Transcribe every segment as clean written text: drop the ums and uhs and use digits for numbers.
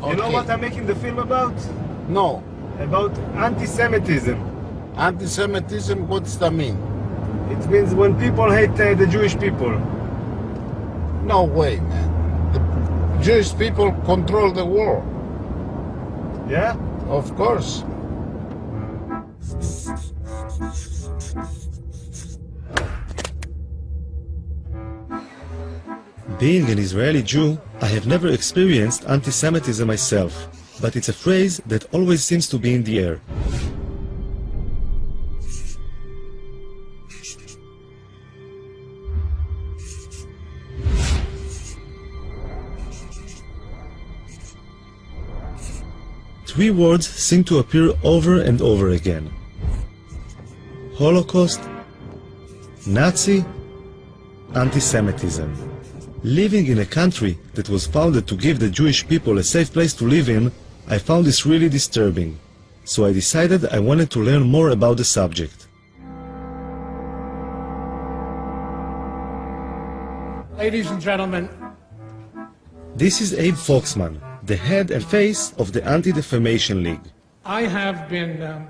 You know what I'm making the film about? No. About anti-Semitism. Anti-Semitism, what does that mean? It means when people hate the Jewish people. No way, man. The Jewish people control the world. Yeah? Of course. Being an Israeli Jew, I have never experienced anti-Semitism myself, but it's a phrase that always seems to be in the air. Three words seem to appear over and over again: Holocaust, Nazi, anti-Semitism. Living in a country that was founded to give the Jewish people a safe place to live in, I found this really disturbing. So I decided I wanted to learn more about the subject. Ladies and gentlemen, this is Abe Foxman, the head and face of the Anti-Defamation League. I have been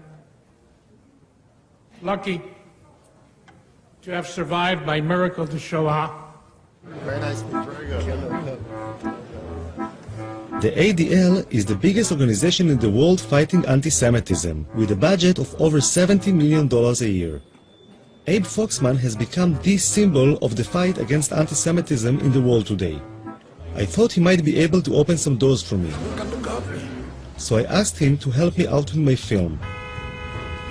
lucky to have survived by miracle the Shoah. Very nice speech, very good. The ADL is the biggest organization in the world fighting anti-Semitism, with a budget of over $70 million a year. Abe Foxman has become the symbol of the fight against anti-Semitism in the world today. I thought he might be able to open some doors for me. So I asked him to help me out with my film.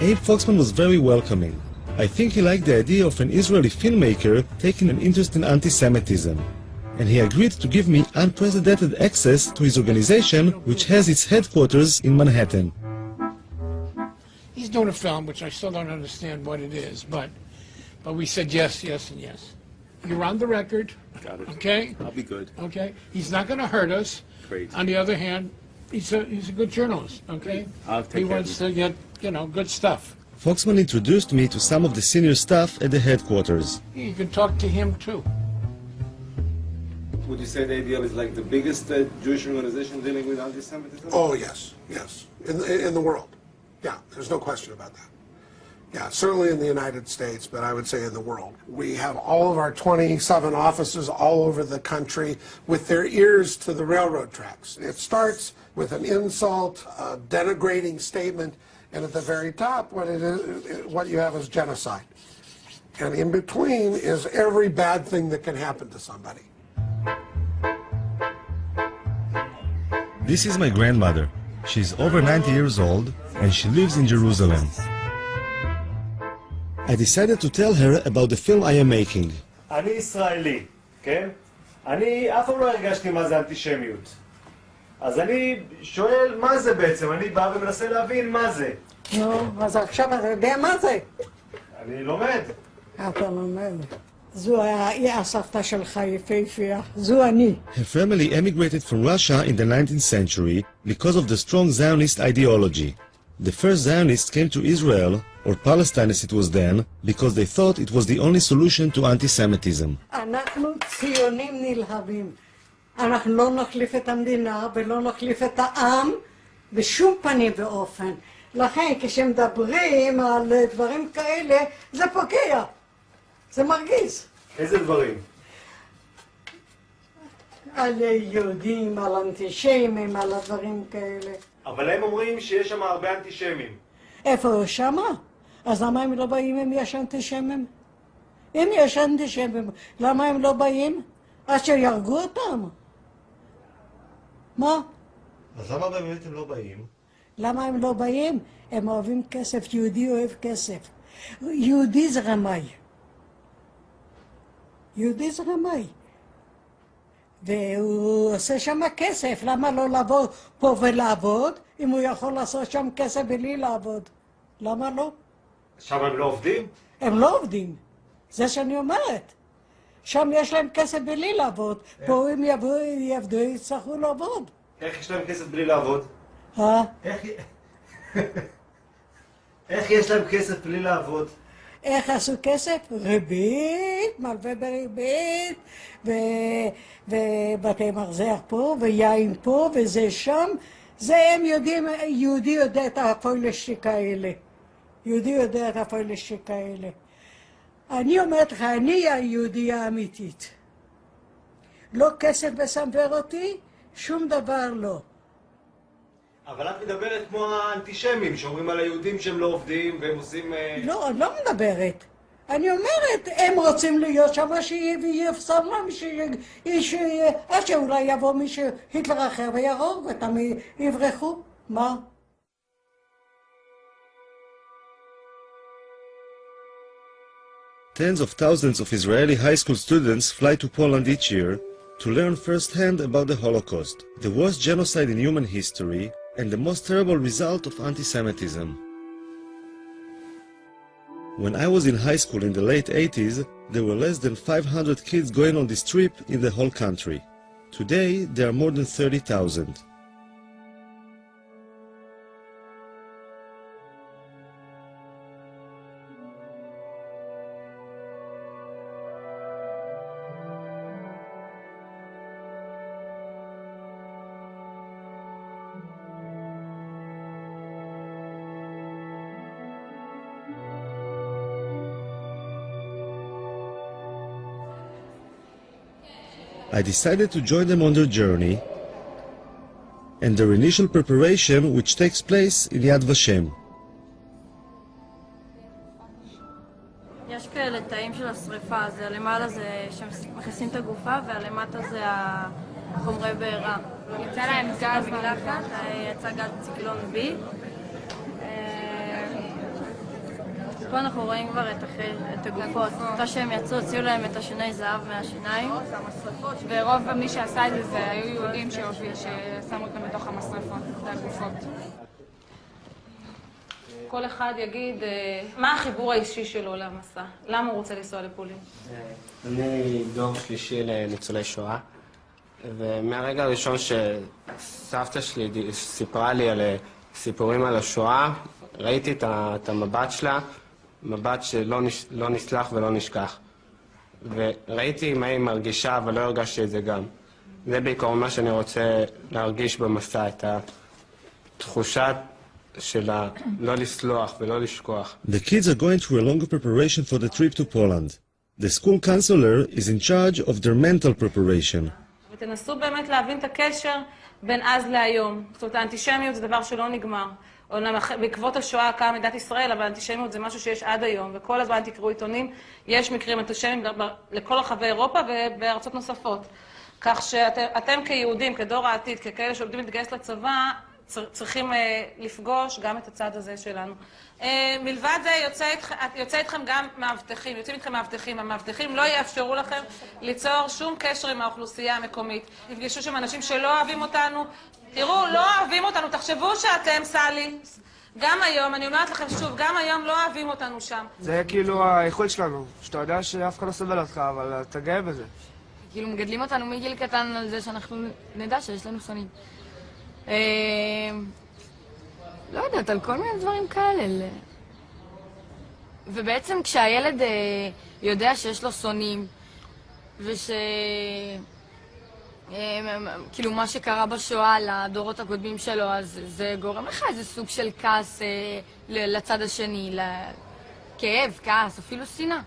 Abe Foxman was very welcoming. I think he liked the idea of an Israeli filmmaker taking an interest in anti-Semitism, and he agreed to give me unprecedented access to his organization, which has its headquarters in Manhattan. He's doing a film, which I still don't understand what it is, but we said yes, yes, and yes. You're on the record. Got it. Okay? I'll be good. Okay? He's not going to hurt us. Great. On the other hand, he's a good journalist, okay? I'll take He care of wants to get, good stuff. Foxman introduced me to some of the senior staff at the headquarters. You can talk to him, too. Would you say the ADL is like the biggest Jewish organization dealing with anti-Semitism? Oh, yes, yes. In the world. Yeah, there's no question about that. Yeah, certainly in the United States, but I would say in the world. We have all of our 27 offices all over the country with their ears to the railroad tracks. It starts with an insult, a denigrating statement, and at the very top, what you have is genocide. And in between is every bad thing that can happen to somebody. This is my grandmother. She's over 90 years old, and she lives in Jerusalem. I decided to tell her about the film I am making. אני ישראלי, כן? אני אף פעם לא הרגשתי מה זה אנטישמיות. אז אני שואל מה זה בעצם, אני בא ומנסה להבין מה זה. נו, אז עכשיו אתה יודע מה זה? אני לומד. אתה לומד. זו הסבתא שלך יפהפייה, זו אני. Her family emigrated from Russia in the 19th century because of the strong Zionist ideology. The first Zionists came to Israel, or Palestine as it was then, because they thought it was the only solution to anti-Semitism. אנחנו ציונים נלהבים. אנחנו לא נחליף את המדינה ולא נחליף את העם בשום פנים ואופן. לכן כשמדברים על דברים כאלה זה פוגע, זה מרגיז. איזה דברים? על יהודים, על אנטישמים, על הדברים כאלה. אבל הם אומרים שיש שם הרבה אנטישמים. איפה שמה? אז למה הם לא באים אם יש אנטישמים? אם יש אנטישמים, למה הם לא באים? עד שירגו אותם. מה? אז למה באמת הם לא באים? למה הם לא באים? הם אוהבים כסף, יהודי אוהב כסף. יהודי זה רמאי. יהודי זה רמאי. והוא עושה שם כסף, למה לא לבוא פה ולעבוד, אם הוא יכול לעשות שם כסף בלי לעבוד? למה לא? שם הם לא עובדים? הם לא עובדים, זה שאני אומרת. שם יש להם כסף בלי לעבוד, פה אם יעבדו, יצטרכו לעבוד. איך יש להם כסף בלי לעבוד? איך יש להם כסף בלי לעבוד? איך עשו כסף? ריבית, מלווה בריבית, ובתי מרזח פה, ויין פה, וזה שם. זה הם יודעים, יהודי יודע את הפוילשטיק האלה. יהודי יודע את הפוילשטיק האלה. אני אומרת לך, אני היהודייה האמיתית. לא כסף מסנוור אותי, שום דבר לא. אבל את מדברת כמו האנטישמים, שאומרים על היהודים שהם לא עובדים והם עושים... לא, אני לא מדברת. אני אומרת, הם רוצים להיות שם, שיפסם להם, עד שאולי יבוא מישהו, היטלר אחר ויהרוג אותם, יברחו. מה? Tens of thousands of Israeli high school students fly to Poland each year to learn firsthand about the Holocaust, the worst genocide in human history, and the most terrible result of anti-Semitism. When I was in high school in the late 80s, there were less than 500 kids going on this trip in the whole country. Today, there are more than 30,000. I decided to join them on their journey and their initial preparation, which takes place in Yad Vashem. יש כאלה תאים של השריפה, אז למעלה זה שמכניסים את הגופה והלמטה זה החומרי בעירה. יצא להם גז מלחץ, יצא גז ציקלון B. פה אנחנו רואים כבר את הגופות. אחרי שהם יצאו, הוציאו להם את השיני זהב מהשיניים. ורוב מי שעשה את זה היו יהודים ששמו אותם בתוך המשרפות, את הגופות. כל אחד יגיד מה החיבור האישי שלו למסע, למה הוא רוצה לנסוע לפולין. אני דור שלישי לניצולי שואה, ומהרגע הראשון שסבתא שלי סיפרה לי על סיפורים על השואה, ראיתי את המבט שלה, מבט שלא נסלח ולא נשכח. וראיתי מה היא מרגישה, אבל לא הרגשתי את זה גם. זה בעיקר מה שאני רוצה להרגיש במסע, את התחושה של לא לסלוח ולא לשכוח. The kids are going through a longer preparation for the trip to Poland. The school counselor is in charge of their mental preparation. ותנסו באמת להבין את הקשר בין אז להיום. זאת אומרת, האנטישמיות זה דבר שלא נגמר. בעקבות השואה קמה מדינת ישראל, אבל האנטישמיות זה משהו שיש עד היום, וכל הזמן תקראו עיתונים, יש מקרים אנטישמיים לכל רחבי אירופה ובארצות נוספות. כך שאתם כיהודים, כדור העתיד, ככאלה שעומדים להתגייס לצבא, צריכים לפגוש גם את הצד הזה שלנו. מלבד זה יוצא איתכם גם מאבטחים, יוצאים איתכם מאבטחים. המאבטחים לא יאפשרו לכם ליצור שום קשר עם האוכלוסייה המקומית. יפגשו שם אנשים שלא אוהבים אותנו. תראו, לא אוהבים אותנו, תחשבו שאתם, סלי, גם היום, אני אומרת לכם שוב, גם היום לא אוהבים אותנו שם. זה כאילו האיכות שלנו, שאתה יודע שאף אחד לא סובל אותך, אבל אתה גאה בזה. כאילו מגדלים אותנו מגיל קטן על זה שאנחנו נדע שיש לנו שונאים. לא יודעת, על כל מיני דברים כאלה. ובעצם כשהילד יודע שיש לו שונאים, כאילו מה שקרה בשואה לדורות הקודמים שלו, אז זה גורם לך איזה סוג של כעס לצד השני, כאב, כעס, אפילו שנאה.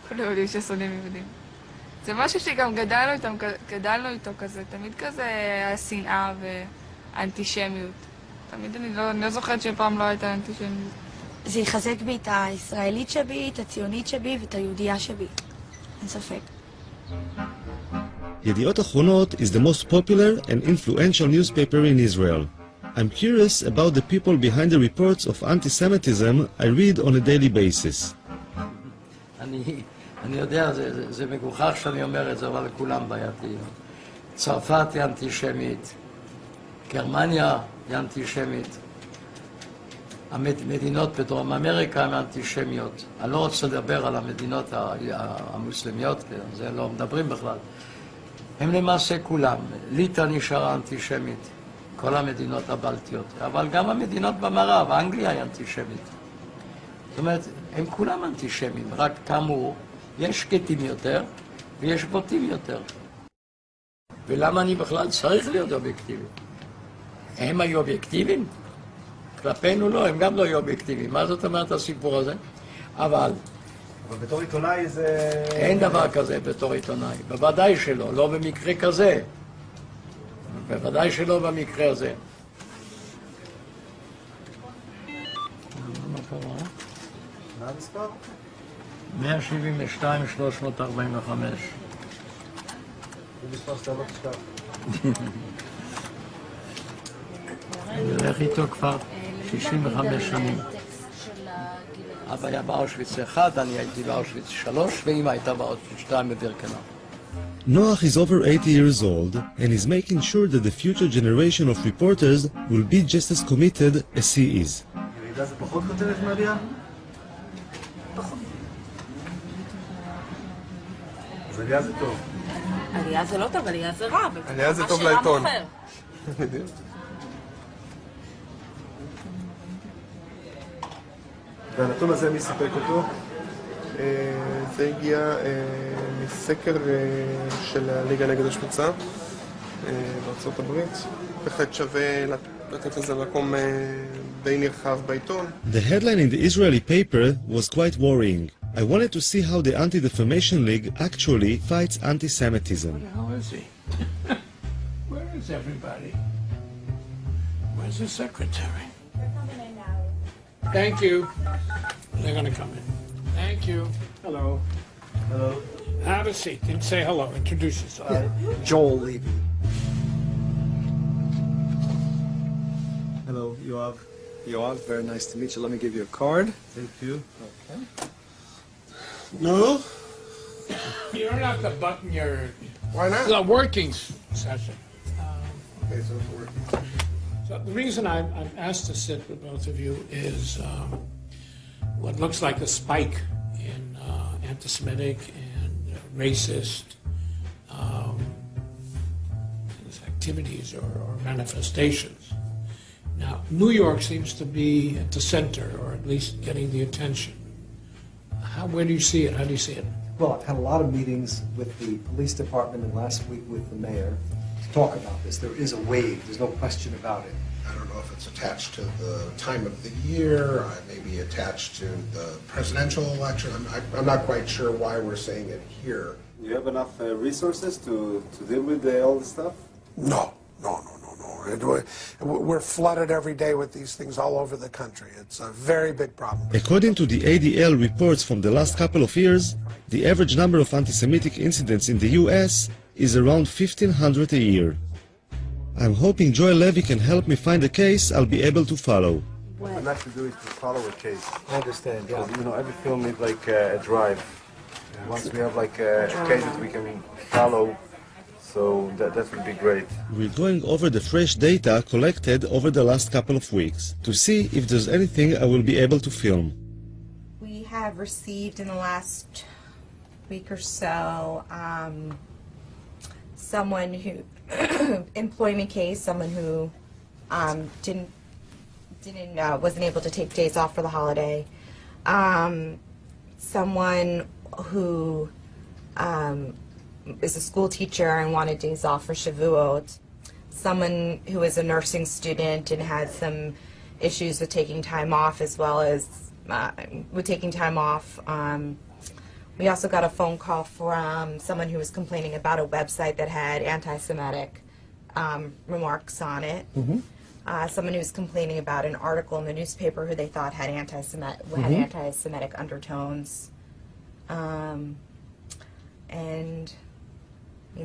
כולם יודעים ששונאים יהודים. זה משהו שגם גדלנו איתו כזה, תמיד כזה השנאה ואנטישמיות. תמיד אני לא זוכרת שפעם לא הייתה אנטישמיות. זה יחזק בי את הישראלית שבי, את הציונית שבי ואת היהודייה שבי. אין ספק. Yediot Achronot is the most popular and influential newspaper in Israel. I'm curious about the people behind the reports of anti-Semitism I read on a daily basis. אני יודע, זה מגוחך שאני אומר את זה, אבל כולם בעייתיים. צרפת היא אנטישמית, גרמניה היא אנטישמית, המדינות בדרום אמריקה הן אנטישמיות. אני לא רוצה לדבר על המדינות המוסלמיות, זה לא מדברים בכלל. הם למעשה כולם. ליטא נשארה אנטישמית, כל המדינות הבלטיות, אבל גם המדינות במערב, אנגליה היא אנטישמית. זאת אומרת, הם כולם אנטישמים, רק כאמור, יש שקטים יותר ויש בוטים יותר. ולמה אני בכלל צריך להיות אובייקטיבי? הם היו אובייקטיביים? כלפינו לא, הם גם לא היו אובייקטיביים. מה זאת אומרת הסיפור הזה? אבל בתור עיתונאי זה... אין דבר כזה בתור עיתונאי. בוודאי שלא, לא במקרה כזה. בוודאי שלא במקרה הזה. מה המספר? 172,345. זה מספר שאתה לא תשכח. אני הולך איתו כבר 65 שנים. אבא היה באושוויץ 1, אני הייתי באושוויץ 3, ואמא הייתה באושוויץ 2 בבירקנאו. Noach is over 80 years old and is making sure that the future generation of reporters will be just as committed as he is. ירידה זה פחות כותרת מעלייה? אז עלייה זה טוב. עלייה זה לא טוב, עלייה זה רע. עלייה זה טוב לעיתון. והנתון הזה מי סיפק אותו? זה הגיע מסקר של הליגה נגד השמצה בארצות הברית. בהחלט שווה לתת לזה מקום די נרחב בעיתון. The headline in the Israeli paper was quite worrying. I wanted to see how the Anti-Defamation League actually fights anti-Semitism. How is he? Where is everybody? Where's the secretary? They're coming in now. Thank you. They're going to come in. Thank you. Hello. Hello. Have a seat and say hello. Introduce yourself. Joel Levy. Hello, Yoav. Yoav, very nice to meet you. Let me give you a card. Thank you. Okay. No? You don't have to button your... Why not? The working session. Okay, so it's working. So the reason I'm asked to sit with both of you is what looks like a spike in anti-Semitic and racist activities or manifestations. Now, New York seems to be at the center, or at least getting the attention. Where do you see it? How do you see it? Well, I've had a lot of meetings with the police department and last week with the mayor to talk about this. There is a wave. There's no question about it. I don't know if it's attached to the time of the year, maybe attached to the presidential election. I'm not quite sure why we're saying it here. Do you have enough resources to deal with all this stuff? No. We're flooded every day with these things all over the country. It's a very big problem. According to the ADL reports from the last couple of years, the average number of anti-Semitic incidents in the US is around 1,500 a year. I'm hoping Joel Levy can help me find a case I'll be able to follow. What we have to do is to follow a case. I understand, yeah. Because, every film needs like a drive. And once we have like a case that we can follow, so that would be great. We're going over the fresh data collected over the last couple of weeks to see if there's anything I will be able to film. We have received in the last week or so someone who employment case, someone who wasn't able to take days off for the holiday, someone who is a school teacher and wanted days off for Shavuot, someone who is a nursing student and had some issues with taking time off as well as with taking time off. We also got a phone call from someone who was complaining about a website that had anti-Semitic remarks on it. Someone who was complaining about an article in the newspaper who they thought had anti-Semitic undertones. And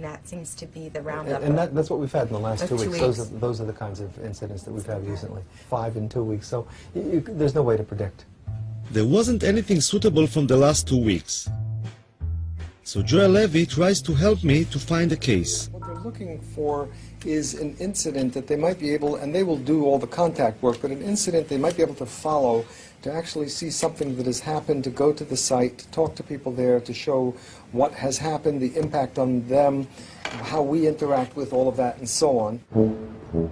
that seems to be the roundup. And that's what we've had in the last 2 weeks. 2 weeks. Those are the kinds of incidents that we've had recently. 5 in 2 weeks. So there's no way to predict. There wasn't anything suitable from the last 2 weeks. So Joel Levy tries to help me to find a case. What they're looking for is an incident that they might be able, and they will do all the contact work, but an incident they might be able to follow, to actually see something that has happened, to go to the site, to talk to people there, to show what has happened, the impact on them, how we interact with all of that, and so on.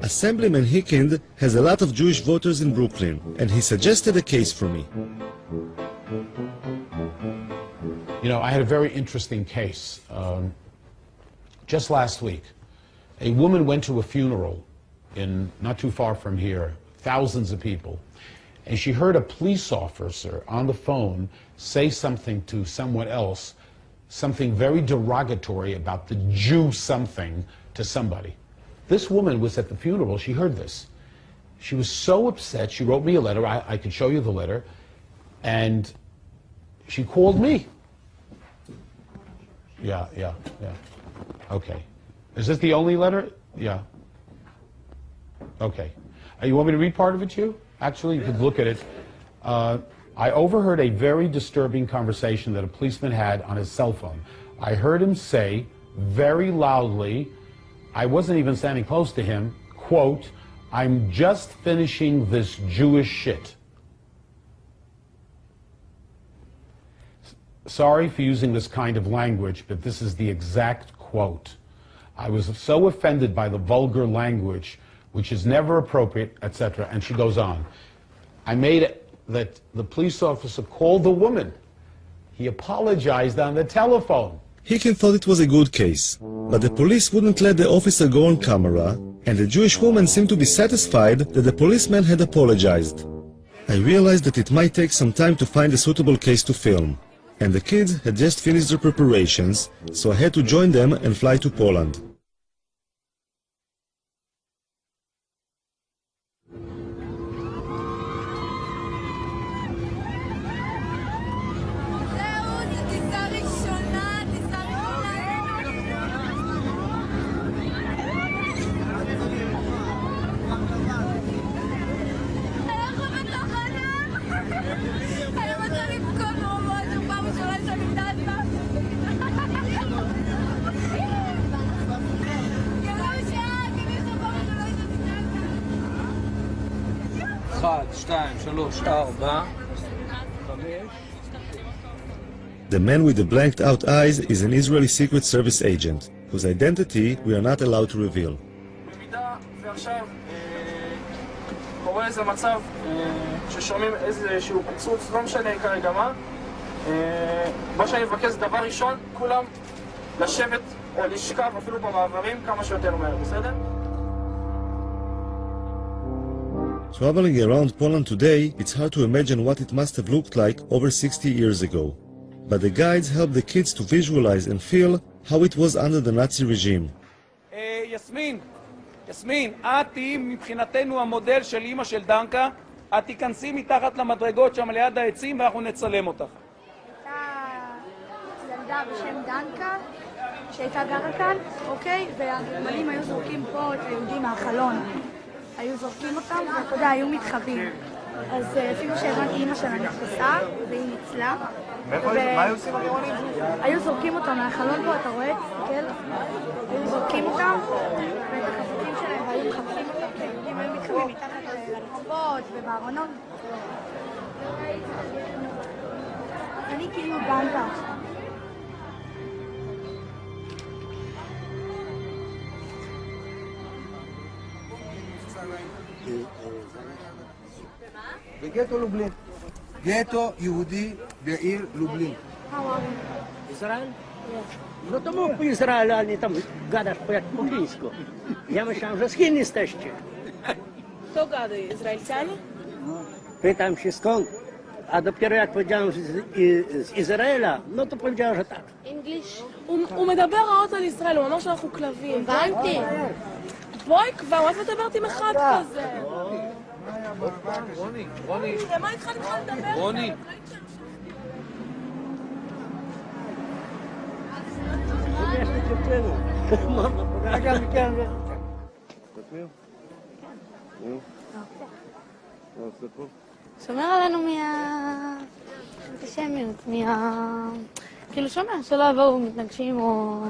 Assemblyman Hickind has a lot of Jewish voters in Brooklyn, and he suggested a case for me. I had a very interesting case just last week. A woman went to a funeral in not too far from here, thousands of people, and she heard a police officer on the phone say something to someone else, something very derogatory about the Jew something to somebody. This woman was at the funeral, she heard this. She was so upset, she wrote me a letter, I could show you the letter, and she called me. Yeah. Okay. Is this the only letter? Yeah. Okay. You want me to read part of it to you? Actually, you could look at it. I overheard a very disturbing conversation that a policeman had on his cell phone. I heard him say very loudly, I wasn't even standing close to him, quote, "I'm just finishing this Jewish shit." Sorry for using this kind of language, but this is the exact quote. I was so offended by the vulgar language, which is never appropriate, etc. And she goes on. I made it that the police officer called the woman. He apologized on the telephone. Hicken thought it was a good case, but the police wouldn't let the officer go on camera, and the Jewish woman seemed to be satisfied that the policeman had apologized. I realized that it might take some time to find a suitable case to film, and the kids had just finished their preparations, so I had to join them and fly to Poland. The man with the blanked out eyes is an Israeli Secret Service agent, whose identity we are not allowed to reveal. במידה ועכשיו קורה איזה מצב ששומעים איזשהו פיצוץ, לא משנה כרגע מה, מה שאני מבקש דבר ראשון, כולם לשבת או לשכב אפילו במעברים כמה שיותר מהר, בסדר? Traveling around Poland today, it's hard to imagine what it must have looked like over 60 years ago. But the guides help the kids to visualize and feel how it was under the Nazi regime. יסמין, את תהיי מבחינתנו המודל של אמא של דנקה, את תיכנסי מתחת למדרגות שם ליד העצים ואנחנו נצלם אותך. הייתה ילדה בשם דנקה שהייתה גרה כאן, אוקיי? והגרמנים היו זורקים פה את היהודים מהחלון. היו זורקים אותם, ואתה יודע, היו מתחבאים. אז אפילו שהבנתי, אמא שלה נתפסה, והיא ניצלה. מה היו עושים הגרמנים? היו זורקים אותם מהחלון פה, אתה רואה? תסתכל. היו זורקים אותם, ואת החזקים שלהם, והיו מחפשים אותם, כי היהודים היו מתחבאים מתחת לרצפות ובארונות. אני כאילו דנקה. בגטו לובלין. גטו יהודי בעיר לובלин. Израиль? No to mów po Izraelu, a nie tam gadasz po jak po chińsku. Ja myślałem, że z Chin jesteście. Kto gada? Izraelczanie? Pytam się skąd, a dopiero jak powiedziałem z Izraela, no to powiedziała, że tak. English? הוא מדבר רעות על ישראל, הוא אמר שאנחנו כלבים. הבנתי. בואי כבר, מה את מדברת עם אחד כזה? רוני. למה התחלת לדבר? רוני. שומר עלינו מהאנטישמיות, כאילו שומע, שלא יבואו מתנגשים או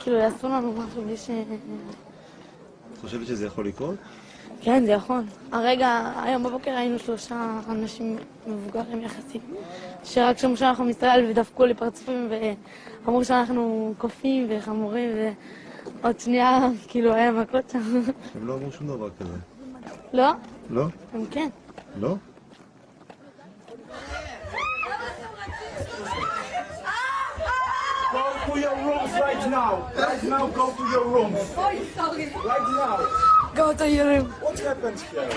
כאילו יעשו לנו משהו בלי ש... את חושבת שזה יכול לקרות? כן, זה יכול. הרגע, היום בבוקר היינו 3 אנשים מבוגרים יחסית, שרק שמעו שאנחנו מישראל ודפקו לי פרצופים ואמרו שאנחנו קופים וחמורים ועוד שנייה כאילו היה מכות שם. הם לא אמרו שום דבר כזה. לא? לא? הם כן. לא? Go for your rules right Right now, go to your room. Right now. Go to your room. What happened here?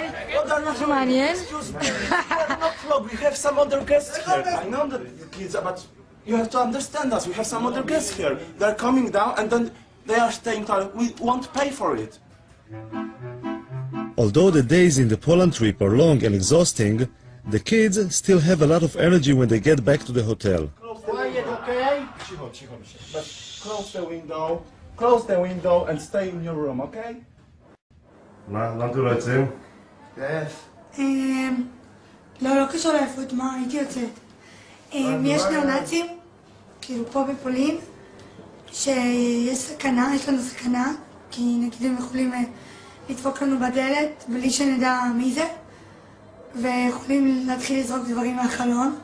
משהו מעניין? Look, we have some other guests here. I know that the kids, but you have to understand us. We have some other guests here. They're coming down and then they are staying there. We won't pay for it. Although the days in the Poland trip are long and exhausting, the kids still have a lot of energy when they get back to the hotel. Quiet, okay? But close the window and stay in your room, okay? למה אתם לא יוצאים? לא קשור לאיפות, מה, הייתי יוצאת. יש ניאו-נאצים, כאילו פה בפולין, שיש סכנה, יש לנו סכנה, כי נגיד הם יכולים לדפוק לנו בדלת בלי שנדע מי זה, ויכולים להתחיל לזרוק דברים מהחלון.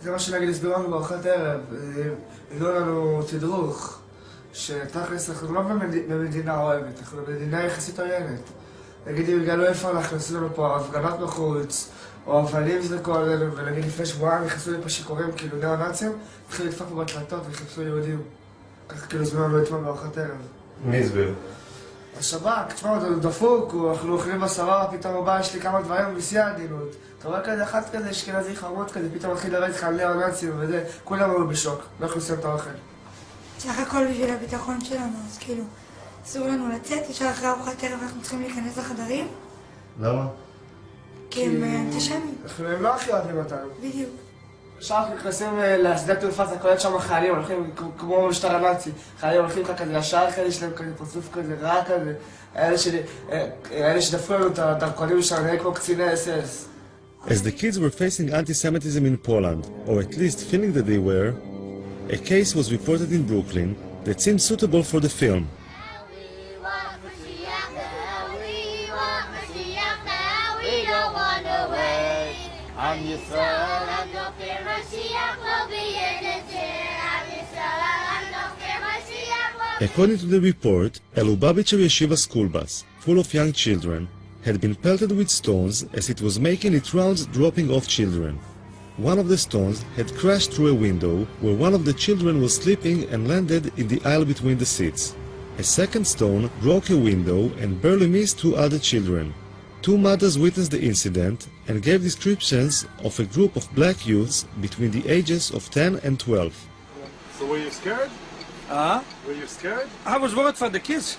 זה מה שנגיד הסבירו לנו בארוחת ערב, הביאו לנו תדרוך, שתכלס אנחנו לא במדינה אוהבת, אנחנו במדינה יחסית עוינת. נגיד אם יגלו איפה אנחנו עשינו לנו פה הפגנות בחוץ, או אבנים זרקו עלינו, ונגיד לפני שבועיים נכנסו לי פה שיכורים כאילו ניאו-נאצים, התחילו לדפוק פה בדלתות וחיפשו יהודים. ככה כאילו הסבירו לנו אתמול בארוחת ערב. מי הסביר? השב"כ, תשמע, הוא דפוק, אנחנו אוכלים בסבבה, פתאום הוא בא, יש לי כמה דברים בשיא העדינות. אתה רואה כזה, אחד כזה, אשכנזי חמוד כזה, פתאום מתחיל לרדת לך על ניאו-נאצים וזה, כולם היו בשוק, לא יכולים לסיים את האוכל. סך הכל בשביל הביטחון שלנו, אז כאילו, אסור לנו לצאת, ישר אחרי ארוחת ערב אנחנו צריכים להיכנס לחדרים. למה? כי הם אנטישמים. הם לא הכי אוהבים אותנו. בדיוק. ישר אנחנו נכנסים לשדה תעופה, זה כולל שם חיילים, הולכים כמו משטר הנאצי. חיילים הולכים לך כזה, ישר כאלה שלהם כזה, פרצוף כזה, רע כזה. אלה שדפקו לנו את הדרכונים שלנו, נראה כמו קציני אס-אס. As the kids were facing anti-Semitism in Poland, or at least feeling that they were, a case was reported in Brooklyn that seemed suitable for the film. According to the report, a Lubavitcher yeshiva school bus, full of young children, had been pelted with stones as it was making its rounds dropping off children. One of the stones had crashed through a window where one of the children was sleeping and landed in the aisle between the seats. A second stone broke a window and barely missed two other children. Two mothers witnessed the incident and gave descriptions of a group of black youths between the ages of 10 and 12. So were you scared? Were you scared? I was worried for the kids.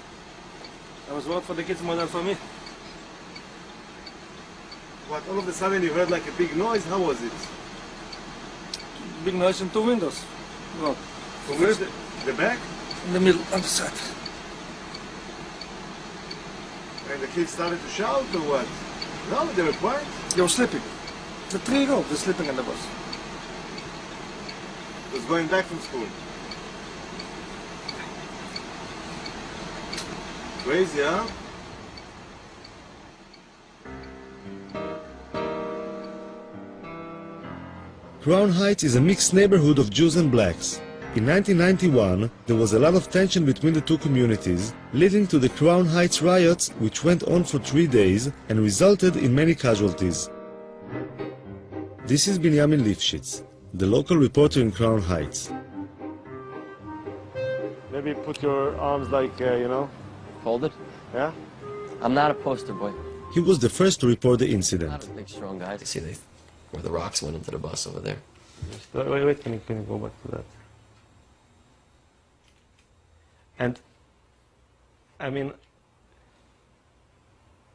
I was worried for the kids more than for me. What, all of a sudden you heard like a big noise? How was it? Big noise in two windows. Well, from where? The back? In the middle, on the side. And the kids started to shout or what? No, they were quiet. They were sleeping. The 3-year-old was sleeping in the bus. Was going back from school. Crazy, huh? Crown Heights is a mixed neighborhood of Jews and blacks. In 1991, there was a lot of tension between the two communities, leading to the Crown Heights riots, which went on for 3 days and resulted in many casualties. This is Binyamin Lifshitz, the local reporter in Crown Heights. Maybe put your arms like, you know. Hold it? Yeah? I'm not a poster boy. He was the first to report the incident. Not a big, strong guy. See where the rocks went into the bus over there. Wait, can you go back to that? And, I mean,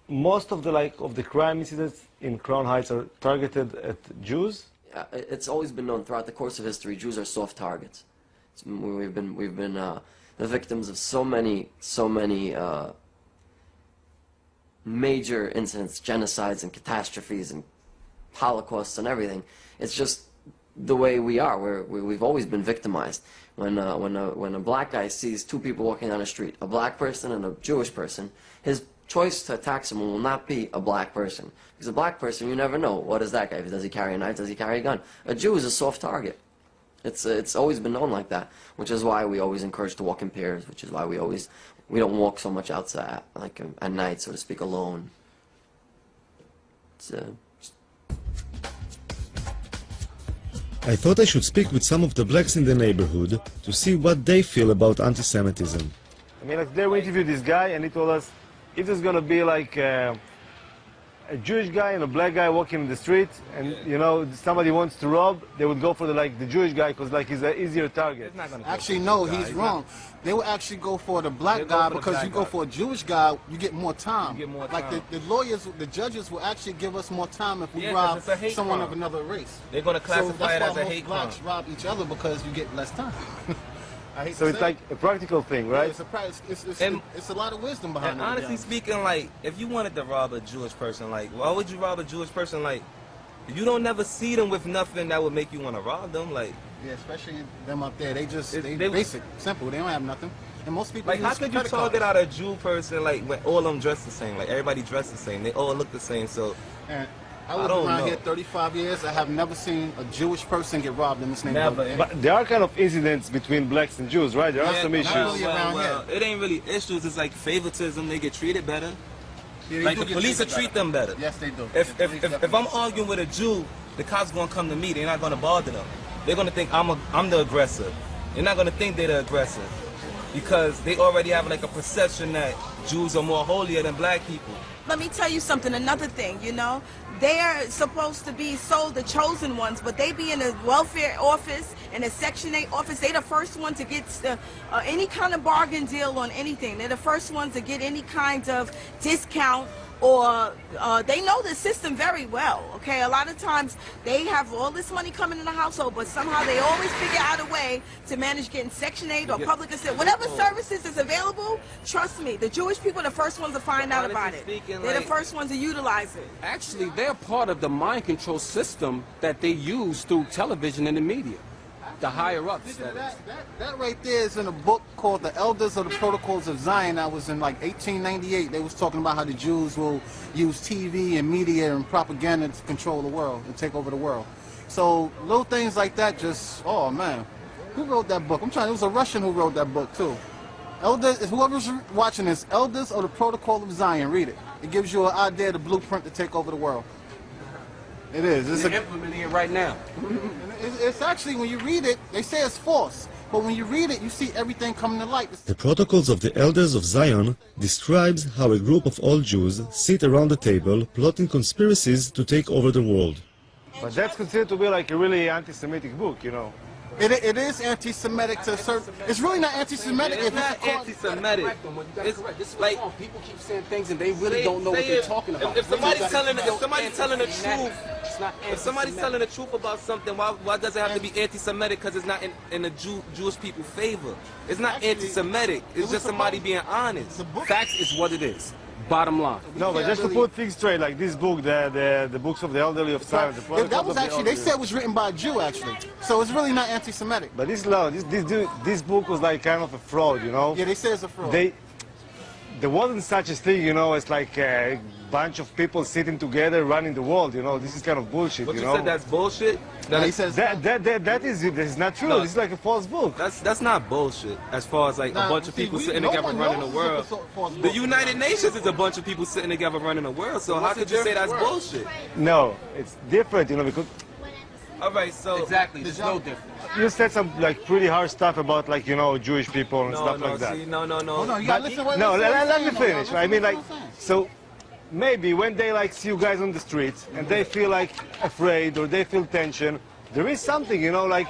most of the crime incidents in Crown Heights are targeted at Jews? It's always been known throughout the course of history, Jews are soft targets. We've been the victims of so many major incidents, genocides and catastrophes and holocausts and everything. It's just the way we are. We've always been victimized. When a black guy sees two people walking down the street, a black person and a Jewish person, his choice to attack someone will not be a black person. Because a black person, you never know. What is that guy? Does he carry a knife? Does he carry a gun? A Jew is a soft target. It's always been known like that, which is why we always encourage to walk in pairs, which is why we don't walk so much outside, like at night, so to speak, alone. I thought I should speak with some of the blacks in the neighborhood to see what they feel about anti-Semitism. I mean, like, today we interviewed this guy, and he told us if there's going to be like a Jewish guy and a black guy walking in the street, and you know somebody wants to rob, they would go for the Jewish guy because like he's an easier target. Actually, no, he's wrong. They would actually go for the black guy because you go for a Jewish guy, you get more time. Like the lawyers, the judges will actually give us more time if we rob someone of another race. They're going to classify it as a hate crime. That's why most blacks rob each other because you get less time. So it's like a practical thing, right? Yeah, it's a lot of wisdom behind it. And honestly speaking, like, if you wanted to rob a Jewish person, like, why would you rob a Jewish person? Like, you don't never see them with nothing that would make you want to rob them. Like, yeah, especially them up there. They basic, simple. They don't have nothing. And most people like, how could you target out a Jew person like when all of them dress the same? Like, everybody dressed the same. They all look the same. So. And I lived around here 35 years. I have never seen a Jewish person get robbed in this neighborhood. Never. But there are kind of incidents between blacks and Jews, right? There are some issues. Well, it ain't really issues. It's like favoritism. They get treated better. Yeah, like the police will treat them better. Yes, they do. If I'm arguing with a Jew, the cops gonna come to me. They're not gonna bother them. They're gonna think I'm the aggressor. They're not gonna think they're the aggressor because they already have like a perception that Jews are more holier than black people. Let me tell you something, another thing, you know, they're supposed to be sold the chosen ones, but they be in a welfare office, in a Section 8 office. They the first one to get any kind of bargain deal on anything. They're the first ones to get any kind of discount, or they know the system very well, okay? A lot of times they have all this money coming in the household, but somehow they always figure out a way to manage getting Section 8 or public assistance. Whatever services is available, trust me, the Jewish people are the first ones to find out about it. They're the first ones to utilize it. Actually, they're part of the mind control system that they use through television and the media. The higher-ups. That right there is in a book called The Elders of the Protocols of Zion. That was in like 1898. They was talking about how the Jews will use TV and media and propaganda to control the world and take over the world. So little things like that just, oh man. Who wrote that book? It was a Russian who wrote that book too. Whoever's watching this, Elders of the Protocol of Zion, read it. It gives you an idea, the blueprint to take over the world. It is. They're implementing it right now. It's actually, when you read it, they say it's false. But when you read it, you see everything coming to light. The Protocols of the Elders of Zion describes how a group of old Jews sit around a table plotting conspiracies to take over the world. But that's considered to be like a really anti-Semitic book, you know. It is anti-Semitic to a certain. It's really not anti-Semitic. It's not anti-Semitic. It's like people keep saying things and they really don't know what they're talking about. If somebody's telling the truth, if somebody's telling the truth about something, why does it have to be anti-Semitic? Because it's not in the Jewish people's favor. It's not anti-Semitic. It's just somebody being honest. Facts is what it is. Bottom line. No, but just to put things straight, like this book, the books of the elderly of Zion. That was actually, they said it was written by a Jew actually, so it's really not anti-Semitic. But this book was like kind of a fraud, you know. Yeah, they say it's a fraud. There wasn't such a thing, you know. It's like a bunch of people sitting together running the world, you know. This is kind of bullshit, but you you know. said that's bullshit. He says that is not true. No, this is like a false book. That's not bullshit. As far as like a bunch of people sitting together running the world. The United Nations is a bunch of people sitting together running the world. So how could you say that's bullshit? No, it's different, you know, because. All right, so exactly, there's no difference. You said some like pretty harsh stuff about like, you know, Jewish people and stuff like that. See, no. Let me finish. I mean, like, so maybe when they like see you guys on the streets and they feel like afraid or they feel tension, there is something, you know, like.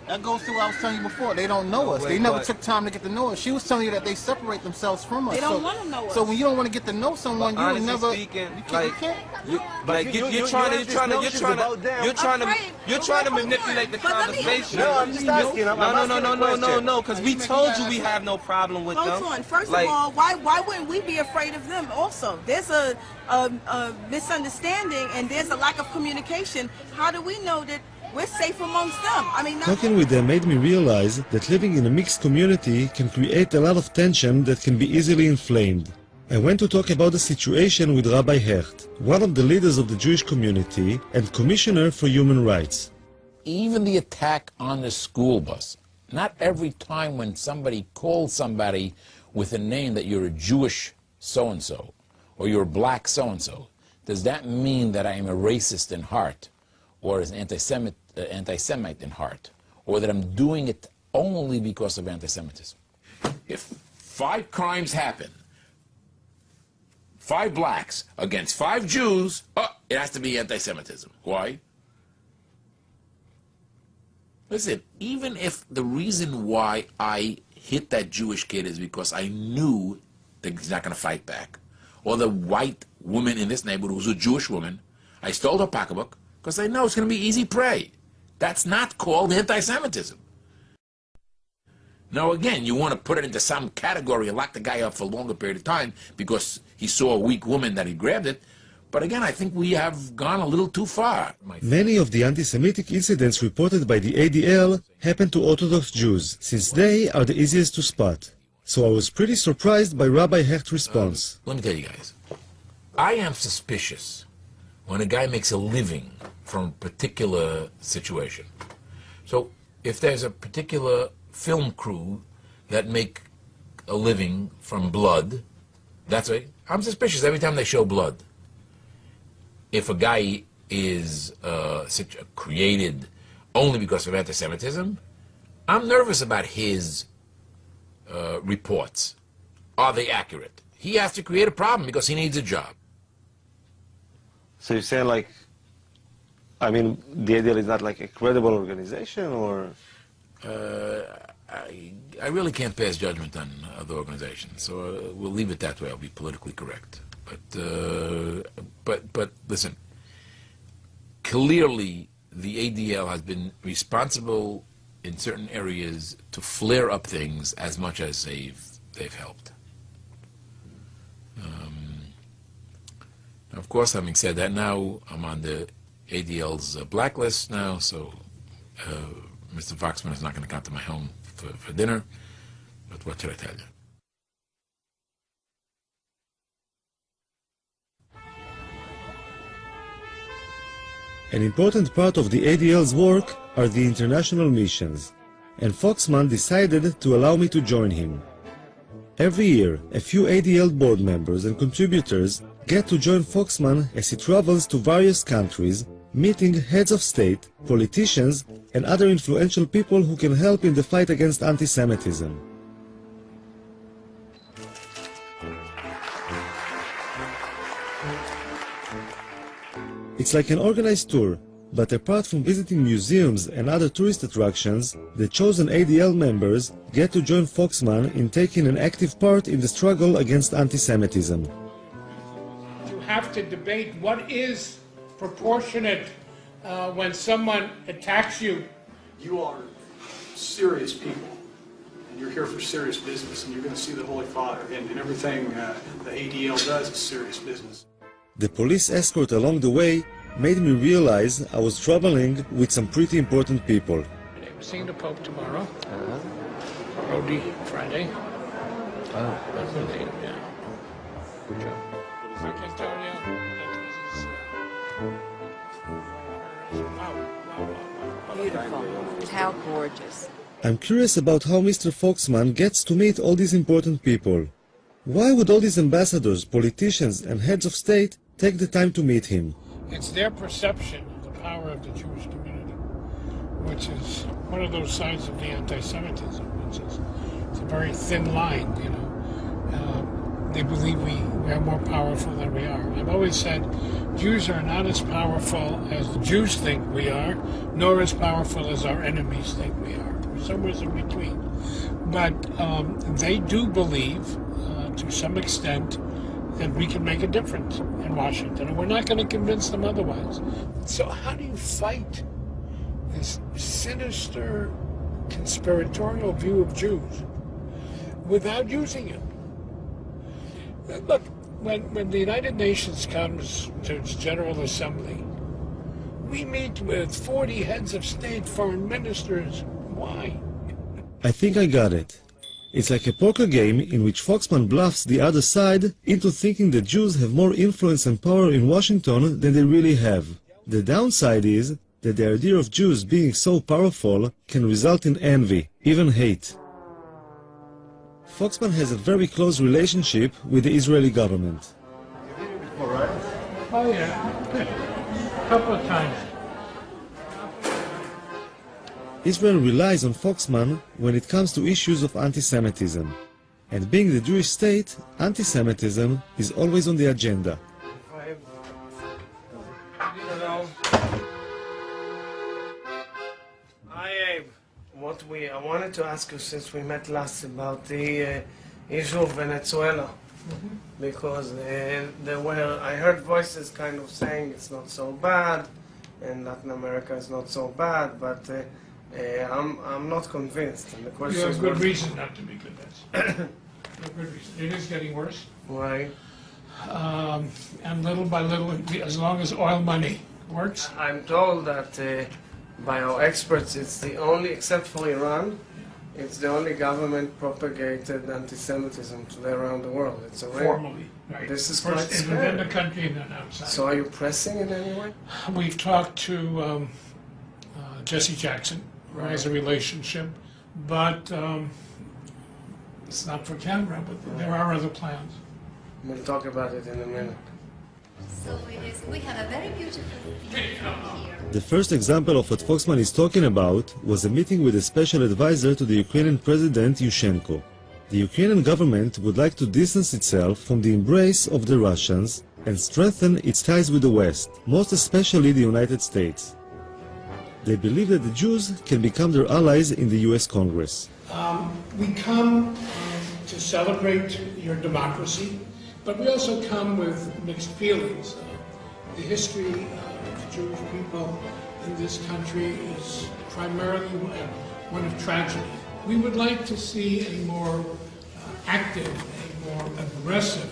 That goes to what I was telling you before. They don't know us. They never took time to get to know us. She was telling you that they separate themselves from us. They don't want to know us. So when you don't want to get to know someone, you would never. Speaking, you can't. You're trying to manipulate the conversation. No, I'm just asking. No, because we told you we have no problem with them. Hold on. First of all, why wouldn't we be afraid of them also? There's a misunderstanding and there's a lack of communication. How do we know that we're safe amongst them? I mean, Talking with them made me realize that living in a mixed community can create a lot of tension that can be easily inflamed. I went to talk about the situation with Rabbi Hecht, one of the leaders of the Jewish community and Commissioner for Human Rights. Even the attack on the school bus. Not every time when somebody calls somebody with a name that you're a Jewish so-and-so or you're black so-and-so, does that mean that I am a racist in heart or an anti-Semite anti-Semite in heart, or that I'm doing it only because of anti-Semitism. If 5 crimes happen, 5 blacks against 5 Jews, it has to be anti-Semitism. Why? Listen, even if the reason why I hit that Jewish kid is because I knew that he's not going to fight back, or the white woman in this neighborhood was a Jewish woman, I stole her pocketbook because I know it's going to be easy prey. That's not called anti-Semitism. Now, again, you want to put it into some category and lock the guy up for a longer period of time because he saw a weak woman that he grabbed it. But again, I think we have gone a little too far. Many of the anti-Semitic incidents reported by the ADL happen to Orthodox Jews, since they are the easiest to spot. So I was pretty surprised by Rabbi Hecht's response. Let me tell you guys, I am suspicious when a guy makes a living from a particular situation. So if there's a particular film crew that make a living from blood, that's right, I'm suspicious every time they show blood. If a guy is created only because of anti-Semitism, I'm nervous about his reports. Are they accurate? He has to create a problem because he needs a job. So you're saying, like, I mean, the ADL is not like a credible organization, or? I really can't pass judgment on other organizations, so we'll leave it that way. I'll be politically correct. But listen, clearly the ADL has been responsible in certain areas to flare up things as much as they've helped. Of course, having said that, now I'm on the ADL's blacklist now, so Mr. Foxman is not going to come to my home for dinner, but what should I tell you? An important part of the ADL's work are the international missions, and Foxman decided to allow me to join him. Every year, a few ADL board members and contributors get to join Foxman as he travels to various countries, meeting heads of state, politicians, and other influential people who can help in the fight against anti-Semitism. It's like an organized tour, but apart from visiting museums and other tourist attractions, the chosen ADL members get to join Foxman in taking an active part in the struggle against anti-Semitism. You have to debate what is proportionate when someone attacks you. You are serious people, and you're here for serious business, and you're going to see the Holy Father, and everything the ADL does is serious business. The police escort along the way made me realize I was traveling with some pretty important people. I'm seeing the Pope tomorrow. Rodi Friday. Yeah. Good job. Mark Antonio. Beautiful. How gorgeous. I'm curious about how Mr. Foxman gets to meet all these important people. Why would all these ambassadors, politicians, and heads of state take the time to meet him? It's their perception of the power of the Jewish community, which is one of those sides of the anti-Semitism, which is it's a very thin line, you know. They believe we are more powerful than we are. I've always said Jews are not as powerful as the Jews think we are, nor as powerful as our enemies think we are. We're somewhere in between. But they do believe, to some extent, that we can make a difference in Washington, and we're not going to convince them otherwise. So how do you fight this sinister, conspiratorial view of Jews without using it? Look, when the United Nations comes to its General Assembly, we meet with 40 heads of state, foreign ministers. Why? I think I got it. It's like a poker game in which Foxman bluffs the other side into thinking that Jews have more influence and power in Washington than they really have. The downside is that the idea of Jews being so powerful can result in envy, even hate. Foxman has a very close relationship with the Israeli government. All right. Oh yeah, a couple of times. Israel relies on Foxman when it comes to issues of anti-Semitism. And being the Jewish state, anti-Semitism is always on the agenda. I wanted to ask you, since we met last, about the issue of Venezuela, because I heard voices kind of saying it's not so bad, and Latin America is not so bad, but I'm not convinced. And the question You have is, good reason not to be convinced. You have good reason. It is getting worse. Right. And little by little, as long as oil money works. I'm told that by our experts, it's the only, except for Iran, it's the only government-propagated anti-Semitism today around the world. It's a rare. Formally, right. This is First quite scary. within the country and then outside. So are you pressing in any way? We've talked to Jesse Jackson, who has a relationship, but it's not for camera, but there are other plans. We'll talk about it in a minute. So we have a very beautiful thing here. The first example of what Foxman is talking about was a meeting with a special advisor to the Ukrainian President Yushchenko. The Ukrainian government would like to distance itself from the embrace of the Russians and strengthen its ties with the West, most especially the United States. They believe that the Jews can become their allies in the US Congress. We come to celebrate your democracy, but we also come with mixed feelings. The history of the Jewish people in this country is primarily one of tragedy. We would like to see a more active, a more aggressive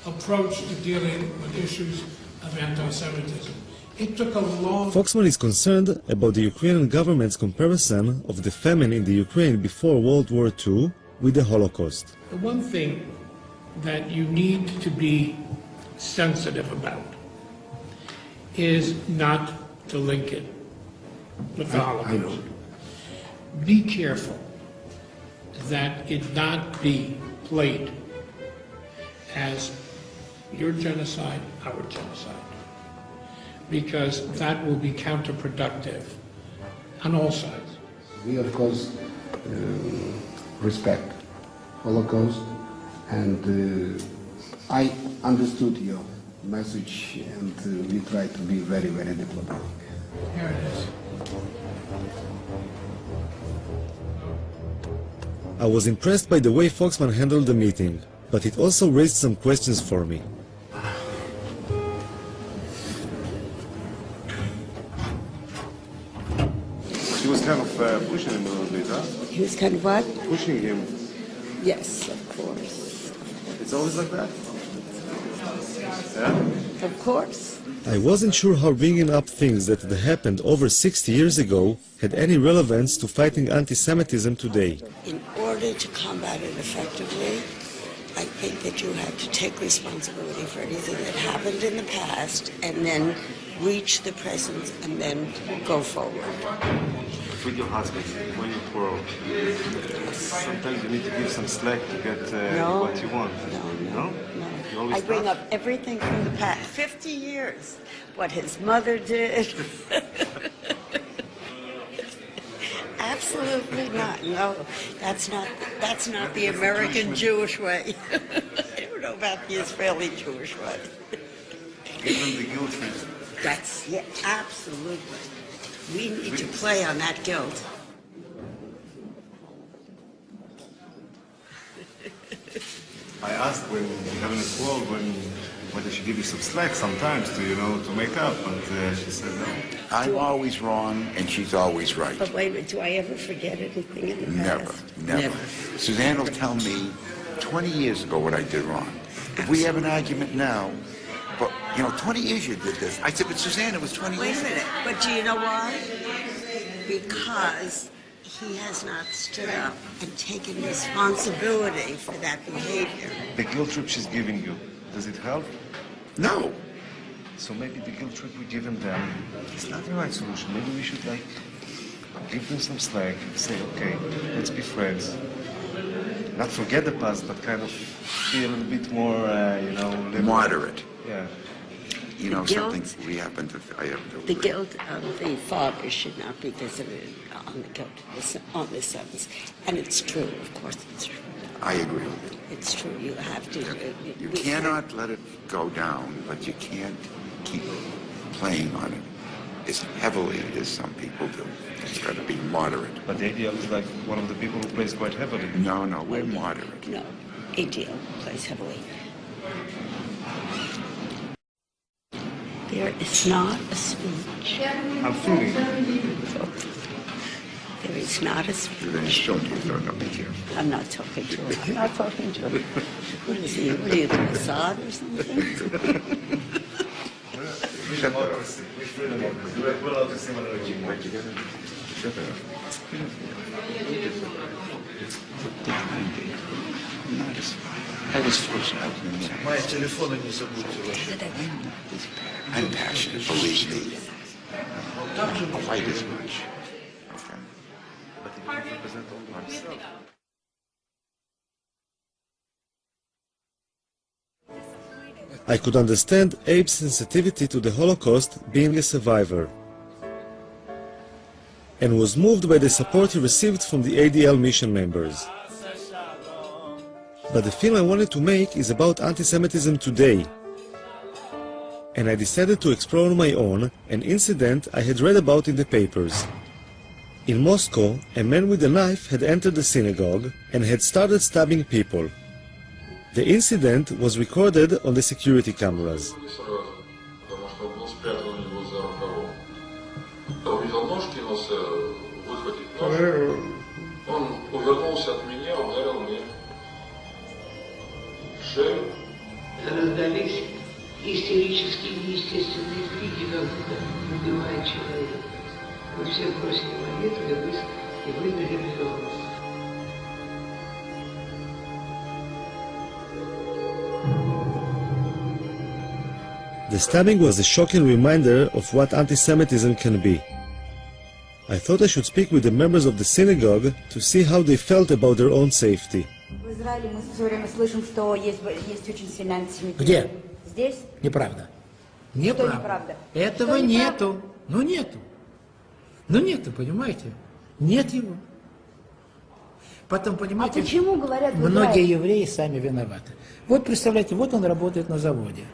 approach to dealing with issues of anti-Semitism. It took a long... Foxman is concerned about the Ukrainian government's comparison of the famine in the Ukraine before World War II with the Holocaust. The one thing that you need to be sensitive about is not to link it with the Holocaust. Be careful that it not be played as your genocide, our genocide, because that will be counterproductive on all sides. We, of course, respect Holocaust, and I understood your message, and we try to be very, very diplomatic. Here it is. I was impressed by the way Foxman handled the meeting, but it also raised some questions for me. She was kind of pushing him a little bit, huh? He was kind of what? Pushing him. Yes, of course. It's always like that? Yeah? Of course. I wasn't sure how bringing up things that had happened over 60 years ago had any relevance to fighting anti-Semitism today. In order to combat it effectively, I think that you have to take responsibility for anything that happened in the past and then reach the present and then go forward. With your husband, when you quarrel, sometimes you need to give some slack to get what you want. No? You always I bring tough? up everything from the past. 50 years. What his mother did. Absolutely not. No, that's not the American Jewish way. I don't know about the Israeli Jewish way. Give them the guilt trip. That's, yeah, absolutely. We need to play on that guilt. I asked when you're having a quarrel, whether she give you some slack sometimes to, to make up, and she said no. I'm always wrong, and she's always right. But wait a minute, do I ever forget anything in the past? Never. Suzanne will tell me 20 years ago what I did wrong. If we have an argument now, but, 20 years you did this. I said, but Suzanne, it was 20 Wait years a ago. minute, but do you know why? Because he has not stood up and taken responsibility for that behavior. The guilt trip she's giving you, does it help? No. So maybe the guilt trip we're giving them is not the right solution. Maybe we should, give them some slack, say, okay, let's be friends. Not forget the past, but kind of be a little bit more, liberal. Moderate. Yeah. you know, something we happen to, The guilt of the father should not be visited on the guilt on the sons. And it's true, of course it's true. I agree with you. It's true, you have to. You cannot let it go down, but you can't keep playing on it as heavily as some people do. It's got to be moderate. But the ADL is like one of the people who plays quite heavily. No, we're moderate. No, ADL plays heavily. There is not a speech. I'm feeling There is not a speech. Then he's talking to her, not be careful. I'm not talking to her. I'm not talking to her. What is he? What are you, the Mossad or something? Democracy. We're allowed to say what together. I was forced out in the Мои телефоны не забудьте ваши. I'm passionate, believe me. Quite as much. But he didn't represent all himself. I could understand Abe's sensitivity to the Holocaust being a survivor, and was moved by the support he received from the ADL mission members. But the film I wanted to make is about anti-Semitism today, and I decided to explore on my own an incident I had read about in the papers. In Moscow, a man with a knife had entered the synagogue and had started stabbing people. The incident was recorded on the security cameras. Раздались истерические неестественные крики, когда убивает человека. Мы все бросили монету и выбежали в дом. The stabbing was a shocking reminder of what anti-Semitism can be. I thought I should speak with the members of the synagogue to see how they felt about their own safety. В Израиле мы все время слышим, что есть очень сильный антисемитизм. Где? Здесь? Неправда. Что неправда? Этого Что нету. Ну нету. Ну нету, понимаете? Нет его. Потом, понимаете, почему говорят в многие Израиле? евреи сами виноваты. Вот представляете, вот он работает на заводе.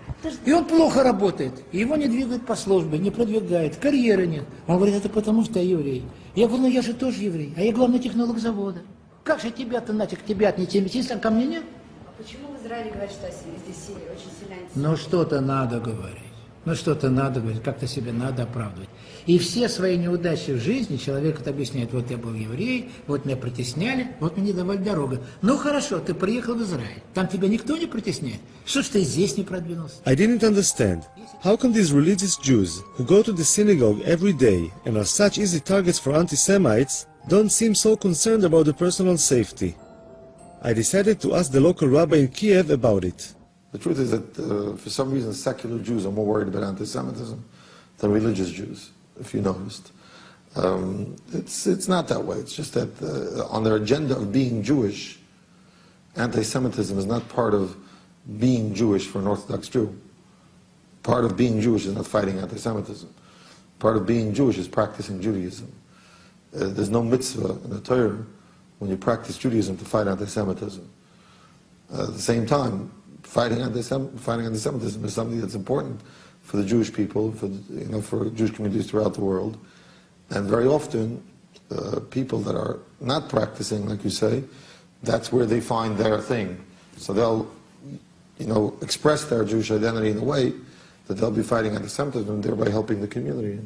И он плохо работает. И его не двигают по службе, не продвигают, карьеры нет. Он говорит, это потому что я еврей. Я говорю, ну я же тоже еврей, а я главный технолог завода. Как же тебя-то, нафиг, тебя антисемитизм, а ко мне нет? А почему в Израиле говорят, что здесь очень сильный антисемитизм? Ну что-то надо говорить. Ну что-то надо говорить, как-то себе надо оправдывать. И все свои неудачи в жизни человек это объясняет. Вот я был еврей, вот меня притесняли, вот мне не давали дорогу. Ну хорошо, ты приехал в Израиль. Там тебя никто не притесняет. Что ж ты здесь не продвинулся? I didn't understand. How can these religious Jews, who go to the synagogue every day and are such easy targets for anti-Semites, don't seem so concerned about their personal safety? I decided to ask the local rabbi in Kiev about it. The truth is that for some reason secular Jews are more worried about anti-Semitism than religious Jews, if you noticed. It's not that way. It's just that on their agenda of being Jewish, anti-Semitism is not part of being Jewish for an Orthodox Jew. Part of being Jewish is not fighting anti-Semitism. Part of being Jewish is practicing Judaism. There's no mitzvah in the Torah when you practice Judaism to fight anti-Semitism. At the same time, fighting anti-Semitism is something that's important for the Jewish people, for Jewish communities throughout the world. And very often, people that are not practicing, like you say, that's where they find their thing. So they'll, express their Jewish identity in a way that they'll be fighting anti-Semitism, thereby helping the community,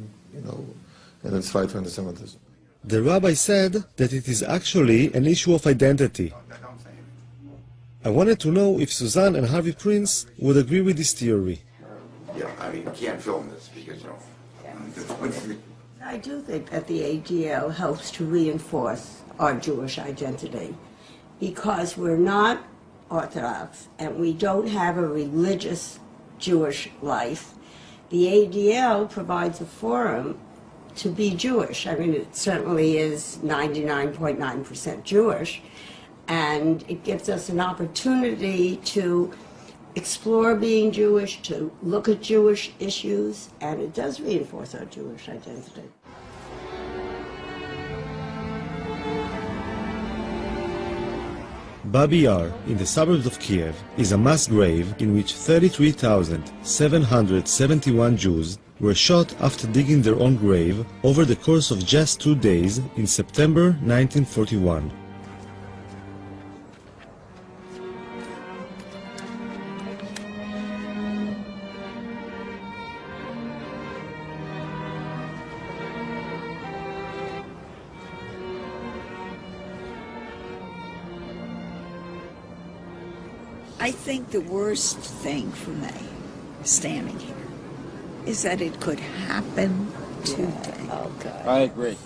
in its fight for anti-Semitism. The rabbi said that it is actually an issue of identity. I wanted to know if Suzanne and Harvey Prince would agree with this theory. Yeah, I mean, you can't film this because, I do think that the ADL helps to reinforce our Jewish identity because we're not Orthodox and we don't have a religious Jewish life. The ADL provides a forum to be Jewish. I mean, it certainly is 99.9% Jewish, and it gives us an opportunity to explore being Jewish, to look at Jewish issues, and it does reinforce our Jewish identity. Babi Yar, in the suburbs of Kiev, is a mass grave in which 33,771 Jews were shot after digging their own grave over the course of just 2 days in September 1941. I think the worst thing for me, standing here, is that it could happen today. Oh, God. I agree.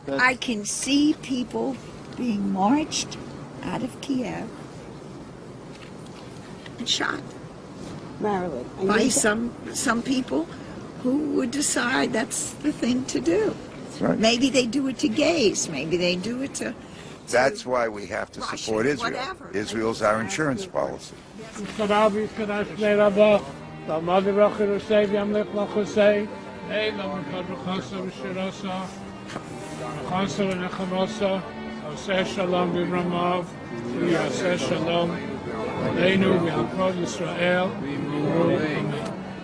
I can see people being marched out of Kiev and shot Marilyn, by some people who would decide that's the thing to do. That's right. Maybe they do it to gays. Maybe they do it to... That's why we have to support Israel. whatever. Israel's our insurance policy. If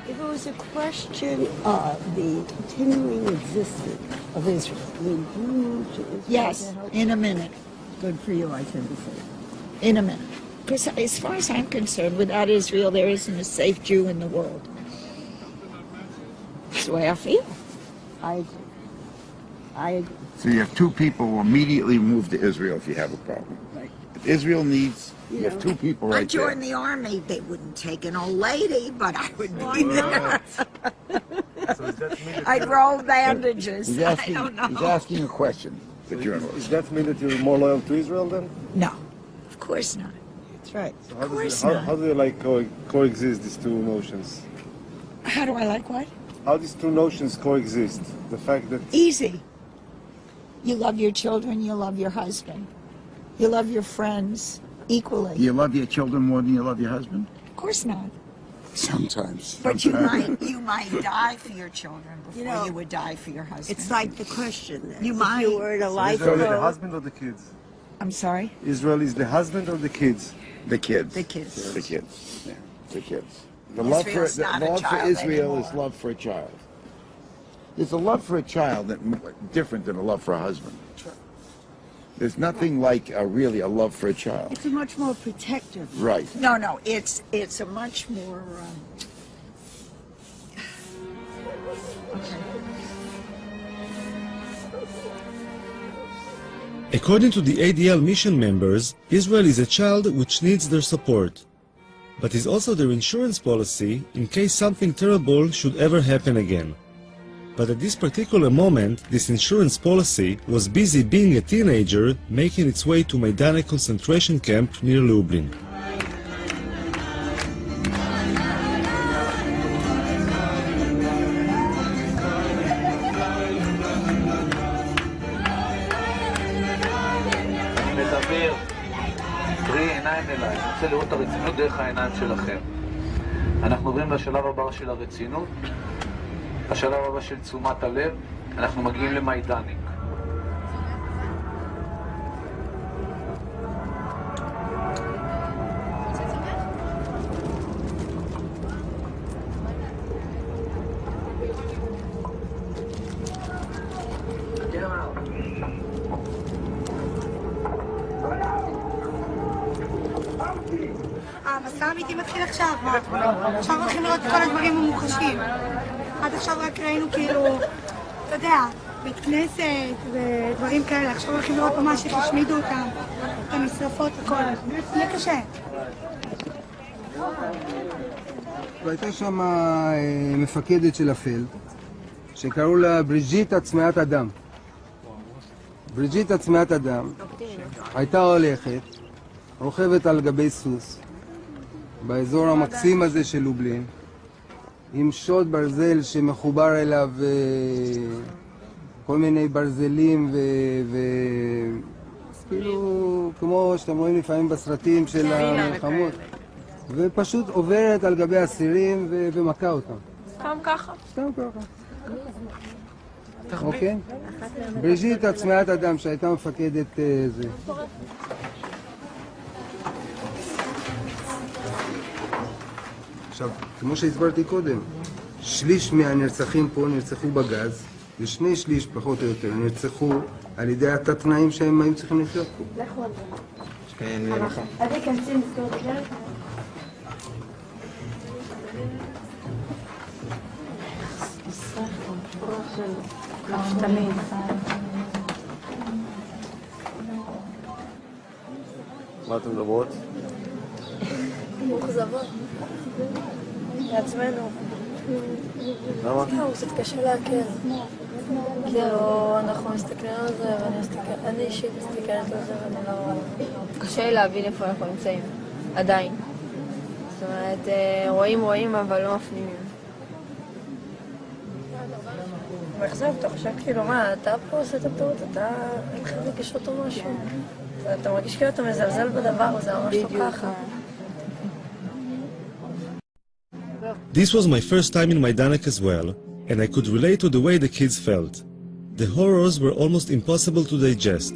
it was a question of the continuing existence of Israel, would you move to Israel? Yes, in a minute. Good for you, I tend to say. In a minute. Because as far as I'm concerned, without Israel, there isn't a safe Jew in the world. That's the way I feel. I agree. I agree. So you have two people who immediately move to Israel if you have a problem. Right. If Israel needs, you have two people I right there. joined the army. They wouldn't take an old lady, but I would be there. I'd roll bandages. He's I asking, don't know. he's asking a question, the journalist. Does that mean that you're more loyal to Israel then? No, of course not. That's right. So how do you like coexist these two notions? How do I like what? How these two notions coexist? The fact that Easy. You love your children, you love your husband. You love your friends equally. Do you love your children more than you love your husband? Of course not. Sometimes. But you might die for your children before you would die for your husband. It's like the question then. You If might. you were in a life Israel is the road, husband or the kids? I'm sorry? Israel is the husband or the kids? The kids. The kids. The kids. Yeah, the kids. The love for Israel is love for a child. There's a love for a child that different than a love for a husband. There's nothing like really a love for a child. it's a much more protective. Right. No, it's a much more. According to the ADL mission members, Israel is a child which needs their support, but is also their insurance policy in case something terrible should ever happen again. But at this particular moment, this insurance policy was busy being a teenager making its way to Maidane concentration camp near Lublin. אני מדבר, תראי עיניים אליי, אני רוצה לראות את הרצינות דרך העיניים שלכם. אנחנו עוברים לשלב הבא של הרצינות, השלב הבא של תשומת הלב, אנחנו מגיעים למיידניק. המסע האמיתי מתחיל עכשיו, מה? עכשיו הולכים לראות את כל הדברים המוחשים. עד עכשיו רק ראינו כאילו, אתה יודע, בית כנסת ודברים כאלה. עכשיו הולכים לראות ממש איך השמידו אותם, את המשרפות, הכל. יהיה קשה. והייתה שם מפקדת של הפלד, שקראו לה בריג'יטה צמאת אדם. בריג'יטה צמאת אדם הייתה הולכת, רוכבת על גבי סוס, באזור המקסים הזה של לובלין, עם שוד ברזל שמחובר אליו כל מיני ברזלים כאילו כמו שאתם רואים לפעמים בסרטים של המלחמות. ופשוט עוברת על גבי אסירים ומכה אותם. סתם ככה. סתם ככה. אוקיי? בריז'יט עצמאת אדם שהייתה מפקדת זה. עכשיו, כמו שהסברתי קודם, שליש מהנרצחים פה נרצחו בגז, ושני שליש פחות או יותר נרצחו על ידי התת-תנאים שהם היו צריכים לחיות פה. לכו על זה. כן, נכון. אז תיכנסי לסגור את הדלת. תמיד. מה אתם מדברות? מאוכזבות. לעצמנו. למה? זהו, קצת קשה להקל. כאילו, אנחנו מסתכלים על זה, אני אישית מסתכלת על זה ואני לא... קשה לי להבין איפה אנחנו נמצאים, עדיין. זאת אומרת, רואים, אבל לא מפנימים. מאכזב, אתה חושב כאילו, מה, אתה פה עושה את הטעות, אתה איך מרגיש אותו משהו? אתה מרגיש כאילו אתה מזלזל בדבר, זה ממש לא ככה. This was my first time in Majdanek as well, and I could relate to the way the kids felt. The horrors were almost impossible to digest.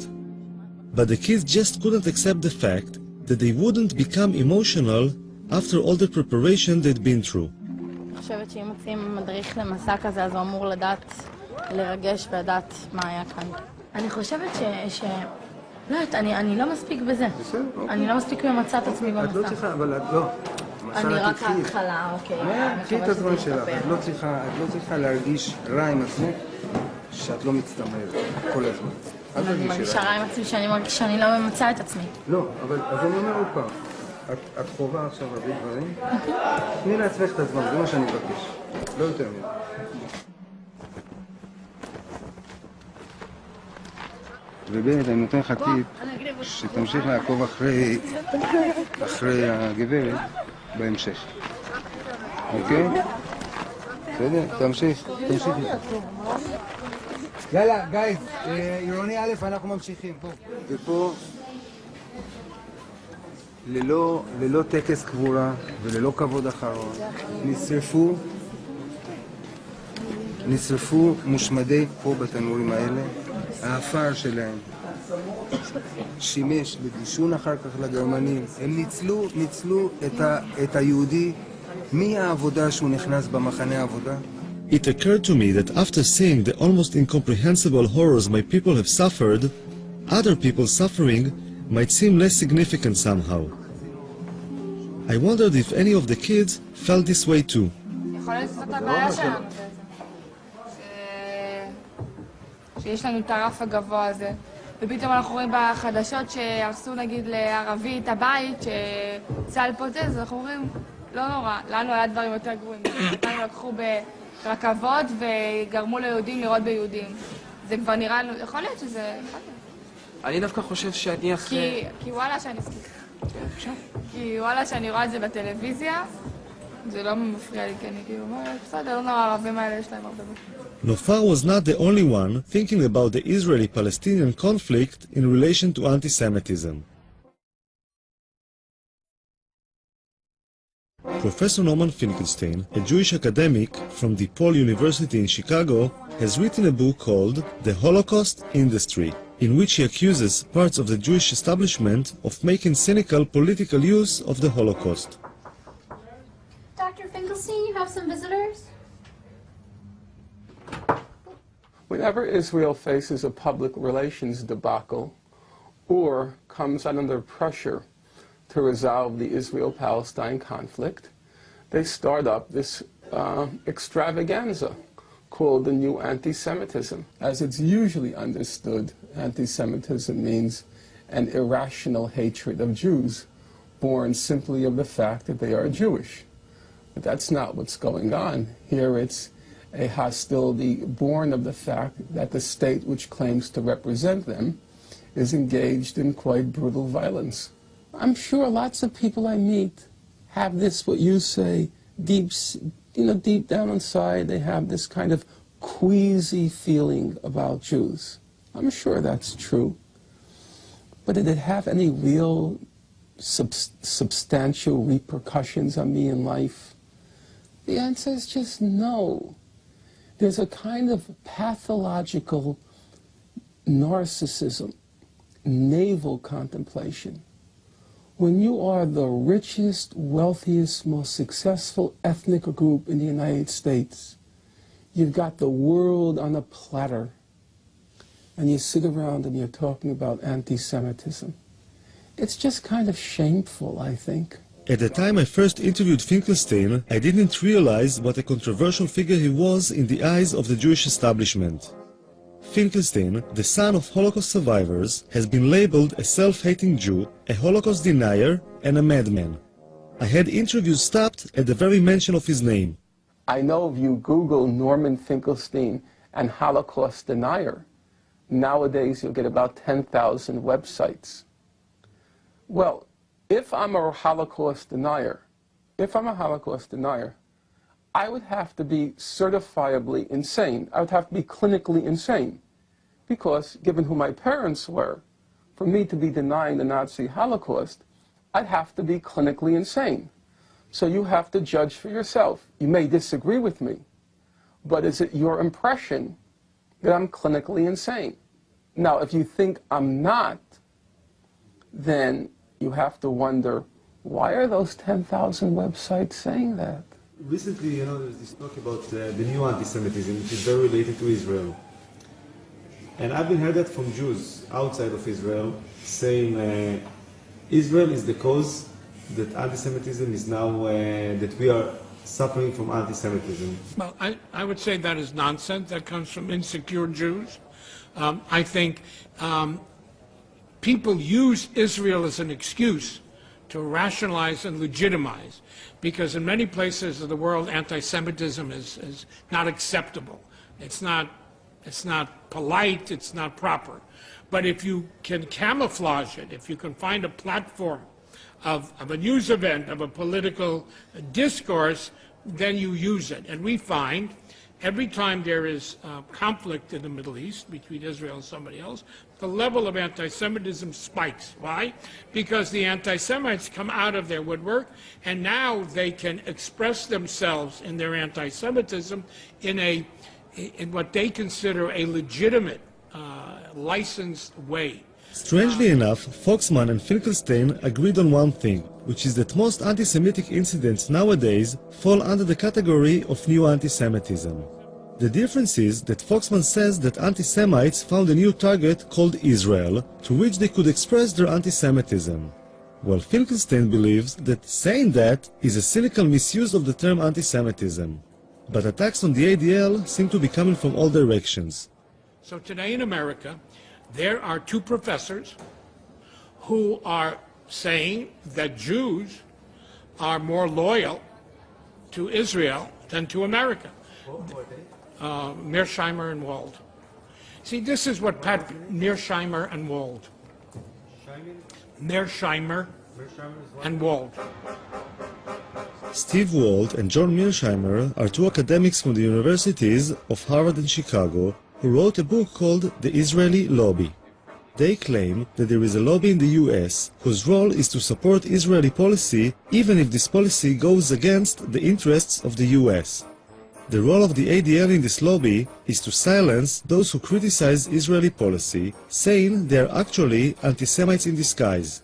But the kids just couldn't accept the fact that they wouldn't become emotional after all the preparation they'd been through. אני חושבת שאם מוצאים מדריך למסע כזה, אז הוא אמור לדעת, לרגש ולדעת מה היה כאן. אני חושבת לא, אני לא מספיק בזה. אני לא מספיק ממצא את עצמי במסע. את לא צריכה, אבל את לא. אני רק ההתחלה, אוקיי. קחי את הזמן שלך, את לא צריכה להרגיש רע עם עצמך שאת לא מצטמרת כל הזמן. אני מרגישה רע עם עצמי שאני מרגישה שאני לא ממצא את עצמי. לא, אבל אז אני אומר עוד פעם, את חובה עכשיו הרבה דברים, תני לעצמך את הזמן, זה מה שאני מבקש, לא יותר מזה. ובאמת, אני נותן לך טיפ שתמשיך לעקוב אחרי הגברת בהמשך. אוקיי? בסדר? תמשיך איתה. יאללה, גייז, עירוני א', אנחנו ממשיכים. ופה, ללא טקס קבורה וללא כבוד אחרון, נשרפו מושמדי פה בתנורים האלה, האפר שלהם שימש לדישון אחר כך לגרמנים. הם ניצלו את היהודי מהעבודה שהוא נכנס במחנה העבודה. It occurred to me that after seeing the almost incomprehensible horrors my people have suffered, other people's suffering might seem less significant somehow. I wondered if any of the kids felt this way too. יכול להיות זאת הבעיה שלנו. שיש לנו את הרף הגבוה הזה. ופתאום אנחנו רואים בחדשות שהרסו נגיד לערבי את הבית, שצה"ל פוצץ, אז אנחנו אומרים, לא נורא, לנו היה דברים יותר גרועים. אותנו לקחו ברכבות וגרמו ליהודים לראות ביהודים. זה כבר נראה לנו, יכול להיות שזה... אני דווקא חושב שאני אחרי... כי וואלה שאני רואה את זה בטלוויזיה, זה לא מפריע לי, כי אני כאילו אומרת, בסדר, לא נורא, הערבים האלה יש להם הרבה. Nofar was not the only one thinking about the Israeli-Palestinian conflict in relation to anti-Semitism. Professor Norman Finkelstein, a Jewish academic from DePaul University in Chicago, has written a book called The Holocaust Industry, in which he accuses parts of the Jewish establishment of making cynical political use of the Holocaust. Dr. Finkelstein, you have some visitors? Whenever Israel faces a public relations debacle or comes under pressure to resolve the Israel-Palestine conflict, they start up this extravaganza called the new anti-Semitism. As it's usually understood, anti-Semitism means an irrational hatred of Jews, born simply of the fact that they are Jewish. But that's not what's going on. Here it's a hostility born of the fact that the state which claims to represent them is engaged in quite brutal violence. I'm sure lots of people I meet have this, what you say, deep down inside, they have this kind of queasy feeling about Jews. I'm sure that's true. But did it have any real substantial repercussions on me in life? The answer is just no. There's a kind of pathological narcissism, navel contemplation. When you are the richest, wealthiest, most successful ethnic group in the United States, you've got the world on a platter, and you sit around and you're talking about anti-Semitism. It's just kind of shameful, I think. At the time I first interviewed Finkelstein, I didn't realize what a controversial figure he was in the eyes of the Jewish establishment. Finkelstein, the son of Holocaust survivors, has been labeled a self-hating Jew, a Holocaust denier, and a madman. I had interviews stopped at the very mention of his name. I know if you Google Norman Finkelstein and Holocaust denier, nowadays you'll get about 10,000 websites. Well, if I'm a Holocaust denier, I would have to be certifiably insane. I would have to be clinically insane. Because, given who my parents were, for me to be denying the Nazi Holocaust, I'd have to be clinically insane. So you have to judge for yourself. You may disagree with me, but is it your impression that I'm clinically insane? Now, if you think I'm not, then you have to wonder, why are those 10,000 websites saying that? Recently, there's this talk about the new anti-Semitism, which is very related to Israel. And I've been heard that from Jews outside of Israel, saying Israel is the cause that anti-Semitism is now, that we are suffering from anti-Semitism. Well, I would say that is nonsense. That comes from insecure Jews. I think people use Israel as an excuse to rationalize and legitimize, because in many places of the world, anti-Semitism is not acceptable. It's not polite, it's not proper. But if you can camouflage it, if you can find a platform of a news event, of a political discourse, then you use it. And we find every time there is conflict in the Middle East between Israel and somebody else, the level of anti-Semitism spikes. Why? Because the anti-Semites come out of their woodwork, and now they can express themselves in their anti-Semitism in what they consider a legitimate, licensed way. Strangely enough, Foxman and Finkelstein agreed on one thing, which is that most anti-Semitic incidents nowadays fall under the category of new anti-Semitism. The difference is that Foxman says that anti-Semites found a new target called Israel, to which they could express their anti-Semitism. While Finkelstein believes that saying that is a cynical misuse of the term anti-Semitism. But attacks on the ADL seem to be coming from all directions. So today in America, there are two professors who are saying that Jews are more loyal to Israel than to America. Mearsheimer and Wald. See, this is what Mearsheimer and Wald. Mearsheimer and Wald. Steve Wald and John Mearsheimer are two academics from the universities of Harvard and Chicago who wrote a book called The Israeli Lobby. They claim that there is a lobby in the US whose role is to support Israeli policy even if this policy goes against the interests of the US. The role of the ADL in this lobby is to silence those who criticize Israeli policy, saying they are actually anti-Semites in disguise.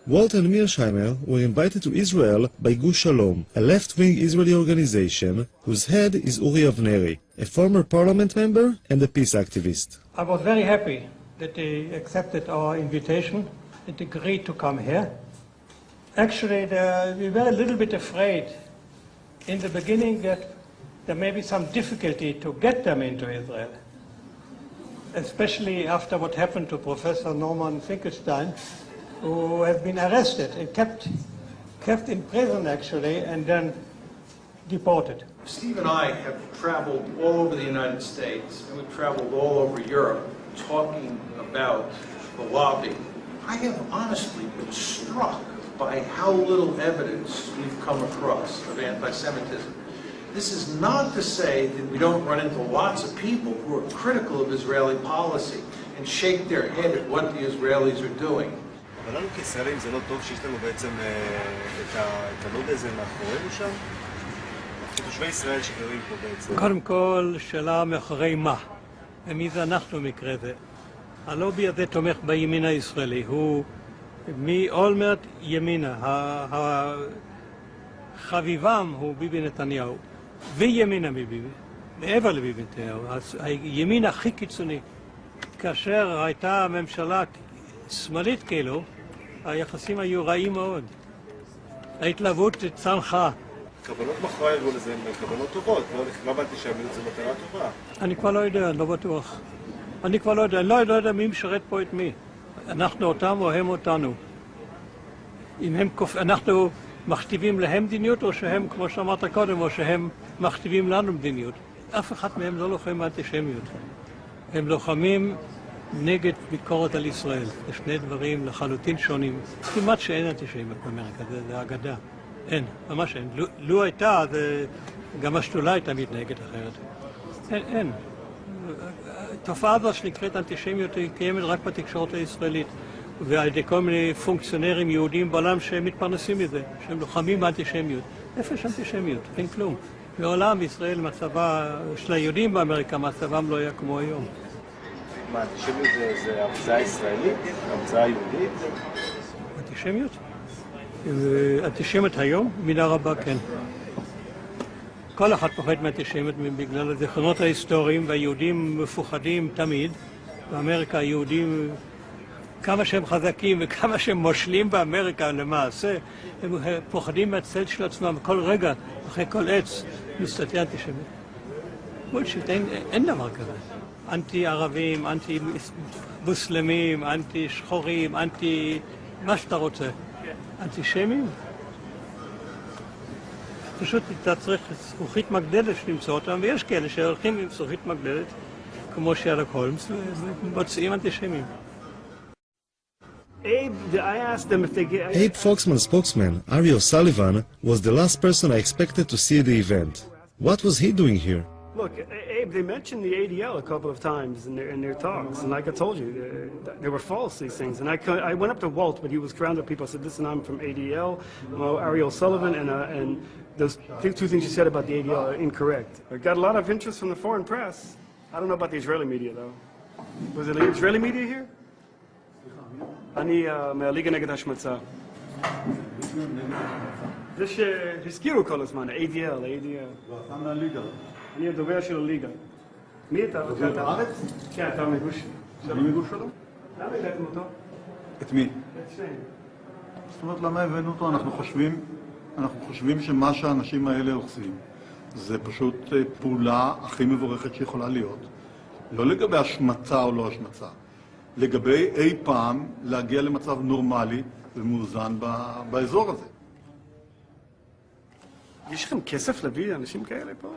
Walt and Mearsheimer were invited to Israel by Gush Shalom, a left-wing Israeli organization whose head is Uri Avneri, a former parliament member and a peace activist. I was very happy that they accepted our invitation and agreed to come here. Actually, we were a little bit afraid in the beginning that there may be some difficulty to get them into Israel, especially after what happened to Professor Norman Finkelstein, who has been arrested and kept in prison, actually, and then deported. Steve and I have traveled all over the United States, and we've traveled all over Europe talking about the lobby. I have honestly been struck by how little evidence we've come across of anti-Semitism. This is not to say that we don't run into lots of people who are critical of Israeli policy and shake their head at what the Israelis are doing. אבל לנו כישראלים זה לא טוב שיש לנו בעצם את הלוד הזה מאחורינו שם? תושבי ישראל שגרים פה בעצם. קודם כל, שאלה מאחורי מה? ומי זה אנחנו במקרה זה? הלובי הזה תומך בימין הישראלי, הוא מאולמרט ימינה, חביבם הוא ביבי נתניהו, וימינה מביבי, מעבר לביבי נתניהו, הימין הכי קיצוני. כאשר הייתה ממשלה שמאלית כאילו, היחסים היו רעים מאוד. ההתלהבות צנחה. כוונות מאחורי הארגון הזה הן כוונות טובות, לא באנטישמיות זו מטרה טובה. אני כבר לא יודע, אני לא בטוח. אני כבר לא יודע, אני לא יודע מי משרת פה את מי. אנחנו אותם או הם אותנו. אנחנו מכתיבים להם מדיניות או שהם, כמו שאמרת קודם, או שהם מכתיבים לנו מדיניות. אף אחד מהם לא לוחם באנטישמיות. הם לוחמים נגד ביקורת על ישראל. זה שני דברים לחלוטין שונים. כמעט שאין אנטישמיות באמריקה, זה אגדה. אין, ממש אין. לו הייתה, גם השתולה הייתה מתנהגת אחרת. אין. התופעה הזו שנקראת אנטישמיות היא קיימת רק בתקשורת הישראלית ועל ידי כל מיני פונקציונרים יהודים בעולם שהם מתפרנסים מזה, שהם לוחמים באנטישמיות. איפה יש אנטישמיות? אין כלום. בעולם ישראל מצבה של היהודים באמריקה מצבם לא היה כמו היום. מה, אנטישמיות זה המצאה ישראלית? המצאה יהודית? אנטישמיות? אנטישמיות היום? מידה רבה כן. כל אחד פוחד מאנטישמיות בגלל הזיכרונות ההיסטוריים, והיהודים מפוחדים תמיד. באמריקה היהודים, כמה שהם חזקים וכמה שהם מושלים באמריקה למעשה, הם פוחדים מהצל של עצמם. כל רגע, אחרי כל עץ, מסתתר אנטישמיות. בולשיט, אין דבר כזה. אנטי-ערבים, אנטי-מוסלמים, אנטי-שחורים, אנטי... מה שאתה רוצה. אנטישמים? פשוט אתה צריך זכוכית מגדלת למצוא אותם, ויש כאלה שהולכים עם זכוכית מגדלת, כמו שרלוק הולמס, ומוצאים אנטישמים. Abe Foxman's spokesman, Ari O'Sullivan, was the last person I expected to see at the event. What was he doing here? Look, Abe, they mentioned the ADL a couple of times in their talks, and like I told you, they were false, these things. And I went up to Walt, but he was surrounded by people. I said, listen, I'm from ADL, Ari O'Sullivan, and those two things you said about the ADL are incorrect. I got a lot of interest from the foreign press. I don't know about the Israeli media, though. Was it the Israeli media here? אני מהליגה נגד השמצה. זה שהזכירו כל הזמן, ADL, ADL. אתה מהליגה. אני הדובר של הליגה. מי אתה? אתה בארץ? כן, אתה מגוש. אני מגוש שלו? למה הבאתם אותו? את מי? את שניהם. זאת אומרת, למה הבאנו אותו? אנחנו חושבים שמה שהאנשים האלה עושים זה פשוט פעולה הכי מבורכת שיכולה להיות. לא לגבי השמצה או לא השמצה. לגבי אי פעם להגיע למצב נורמלי ומאוזן באזור הזה. יש לכם כסף להביא אנשים כאלה פה?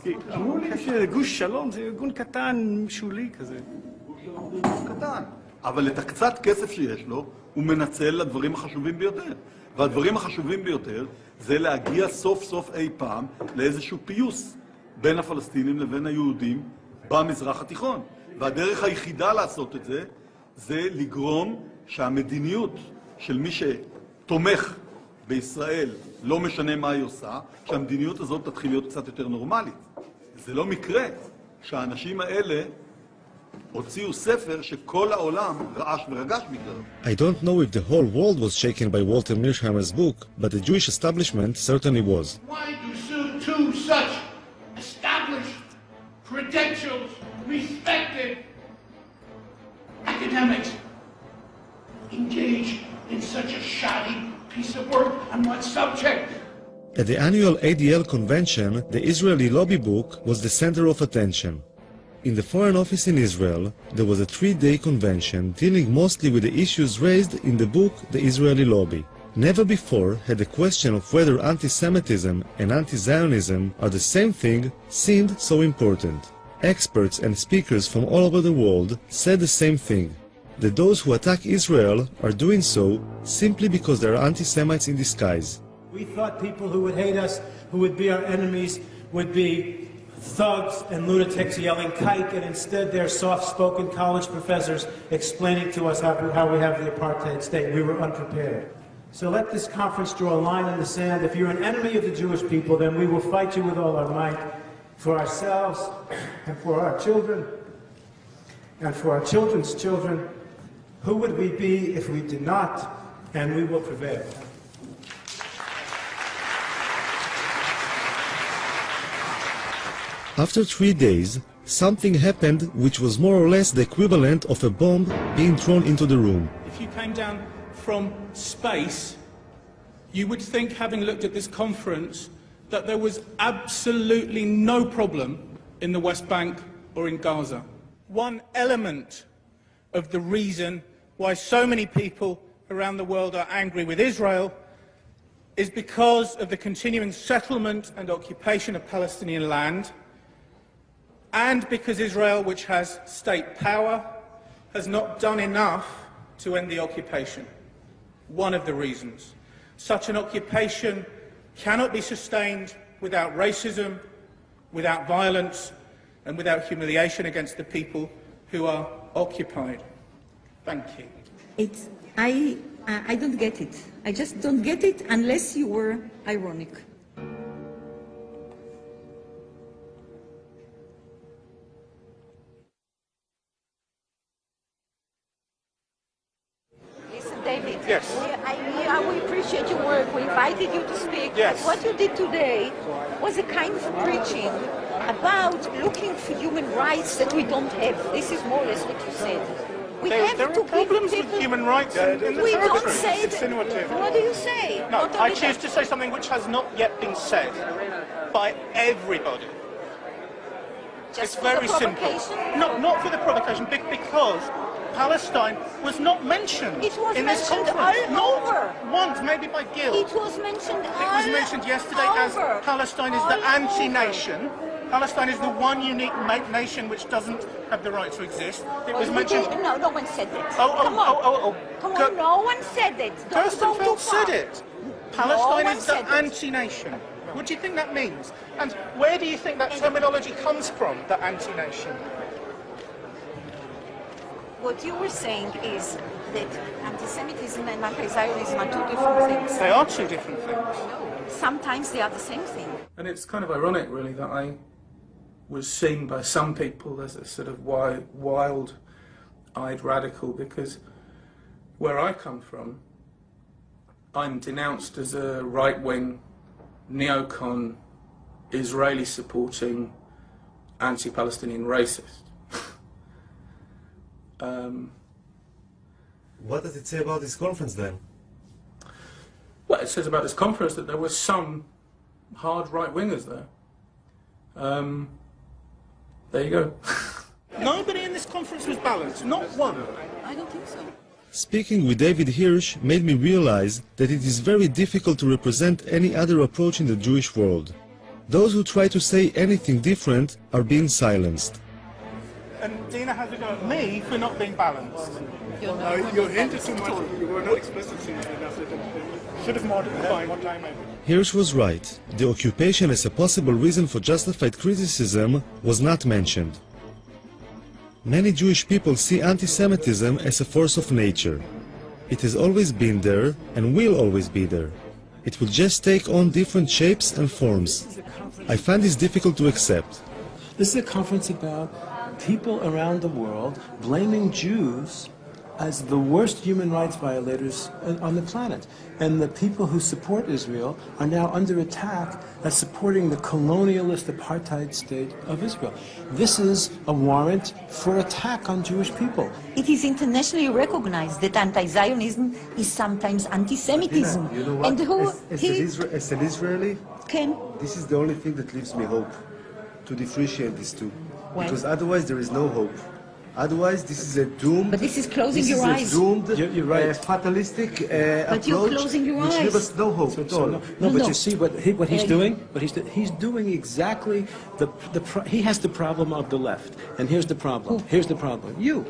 כי אמרו לי שגוש שלום זה ארגון קטן, שולי כזה. גוש שלום זה ארגון קטן. אבל את הקצת כסף שיש לו, הוא מנצל לדברים החשובים ביותר. והדברים החשובים ביותר זה להגיע סוף סוף אי פעם לאיזשהו פיוס בין הפלסטינים לבין היהודים במזרח התיכון. והדרך היחידה לעשות את זה, זה לגרום שהמדיניות של מי שתומך בישראל, לא משנה מה היא עושה, שהמדיניות הזאת תתחיל להיות קצת יותר נורמלית. זה לא מקרה שהאנשים האלה הוציאו ספר שכל העולם רעש ורגש בגללו. I don't know if the whole world was shaken by Walter Mearsheimer's book, but the Jewish establishment certainly was. Why do two such established, credentials, respected academics engage in such a shoddy piece of work on what subject? At the annual ADL convention, the Israeli lobby book was the center of attention. In the Foreign Office in Israel, there was a 3-day convention dealing mostly with the issues raised in the book The Israeli Lobby. Never before had the question of whether anti-Semitism and anti-Zionism are the same thing seemed so important. Experts and speakers from all over the world said the same thing, that those who attack Israel are doing so simply because they are anti-Semites in disguise. We thought people who would hate us, who would be our enemies, would be thugs and lunatics yelling kike, and instead they're soft-spoken college professors explaining to us how we have the apartheid state. We were unprepared. So let this conference draw a line in the sand. If you're an enemy of the Jewish people, then we will fight you with all our might for ourselves and for our children and for our children's children. Who would we be if we did not? And we will prevail. After 3 days, something happened which was more or less the equivalent of a bomb being thrown into the room. If you came down from space, you would think, having looked at this conference, that there was absolutely no problem in the West Bank or in Gaza. One element of the reason why so many people around the world are angry with Israel is because of the continuing settlement and occupation of Palestinian land, and because Israel, which has state power, has not done enough to end the occupation. One of the reasons. Such an occupation cannot be sustained without racism, without violence, and without humiliation against the people who are occupied. Thank you. I don't get it. I just don't get it unless you were ironic. David, yes. we appreciate your work. We invited you to speak. Yes. What you did today was a kind of preaching about looking for human rights that we don't have. This is more or less what you said. There are problems with human rights in the we territory. don't say It's that. insinuative. What do you say? No, I choose to say something which has not yet been said by everybody. Just it's for very the simple. No, not for the provocation, because Palestine was not mentioned It was in this mentioned conference. all Not over. once, maybe by guilt. It was mentioned It was mentioned yesterday as Palestine is the anti-nation. Palestine is the one unique nation which doesn't have the right to exist. It was mentioned. No, no one said that. Come on, no one said that. Don't go too Gerstenfeld far. said it. Palestine one is the said it. anti-nation. What do you think that means? And where do you think that terminology comes from, the anti-nation? What you were saying is that anti-Semitism and anti-Zionism are two different things. They are two different things. Sometimes they are the same thing. And it's kind of ironic, really, that I was seen by some people as a sort of wild-eyed radical, because where I come from, I'm denounced as a right-wing, neocon, Israeli-supporting, anti-Palestinian racist. What does it say about this conference then? Well, it says about this conference that there were some hard right-wingers there. There you go. Nobody in this conference was balanced, not one. I don't think so. Speaking with David Hirsch made me realize that it is very difficult to represent any other approach in the Jewish world. Those who try to say anything different are being silenced. And Dina has a go at me for not being balanced. You're hinted too much. You were not explicit enough. Should have modified what I meant. Hirsch was right. The occupation as a possible reason for justified criticism was not mentioned. Many Jewish people see anti-Semitism as a force of nature. It has always been there and will always be there. It will just take on different shapes and forms. I find this difficult to accept. This is a conference about people around the world blaming Jews as the worst human rights violators on the planet. And the people who support Israel are now under attack as supporting the colonialist apartheid state of Israel. This is a warrant for attack on Jewish people. It is internationally recognized that anti-Zionism is sometimes anti-Semitism. You know what? And who As an Israeli, can? this is the only thing that leaves me hope, to differentiate these two. Why? Because otherwise there is no hope. Otherwise, this is a doomed. But this is closing your eyes. This is a doomed, You're right. fatalistic But approach, you're closing your which eyes. leaves us no hope at all. No, but you see what he's doing? He's doing exactly he has the problem of the left. And here's the problem. Here's the problem. You.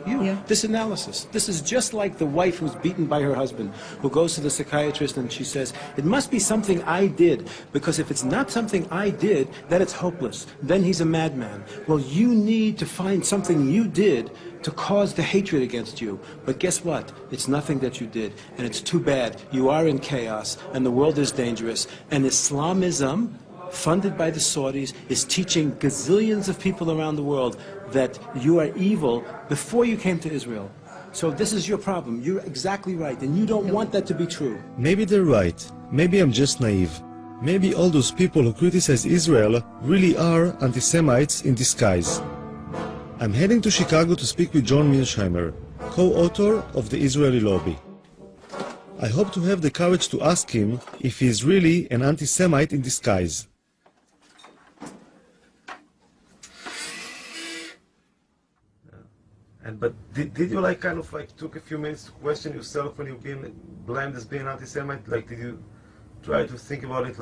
This analysis. This is just like the wife who's beaten by her husband, who goes to the psychiatrist and she says, it must be something I did, because if it's not something I did, then it's hopeless. Then he's a madman. Well, you need to find something you did to cause the hatred against you. But guess what? It's nothing that you did, and it's too bad. You are in chaos, and the world is dangerous, and Islamism, funded by the Saudis, is teaching gazillions of people around the world that you are evil before you came to Israel. So this is your problem. You're exactly right, and you don't want that to be true. Maybe they're right. Maybe I'm just naive. Maybe all those people who criticize Israel really are anti-Semites in disguise. I'm heading to Chicago to speak with John Mearsheimer, co-author of the Israeli Lobby. I hope to have the courage to ask him if he is really an anti-Semite in disguise. But did you kind of took a few minutes to question yourself when you've been blamed as being anti-Semite? Did you try to think about it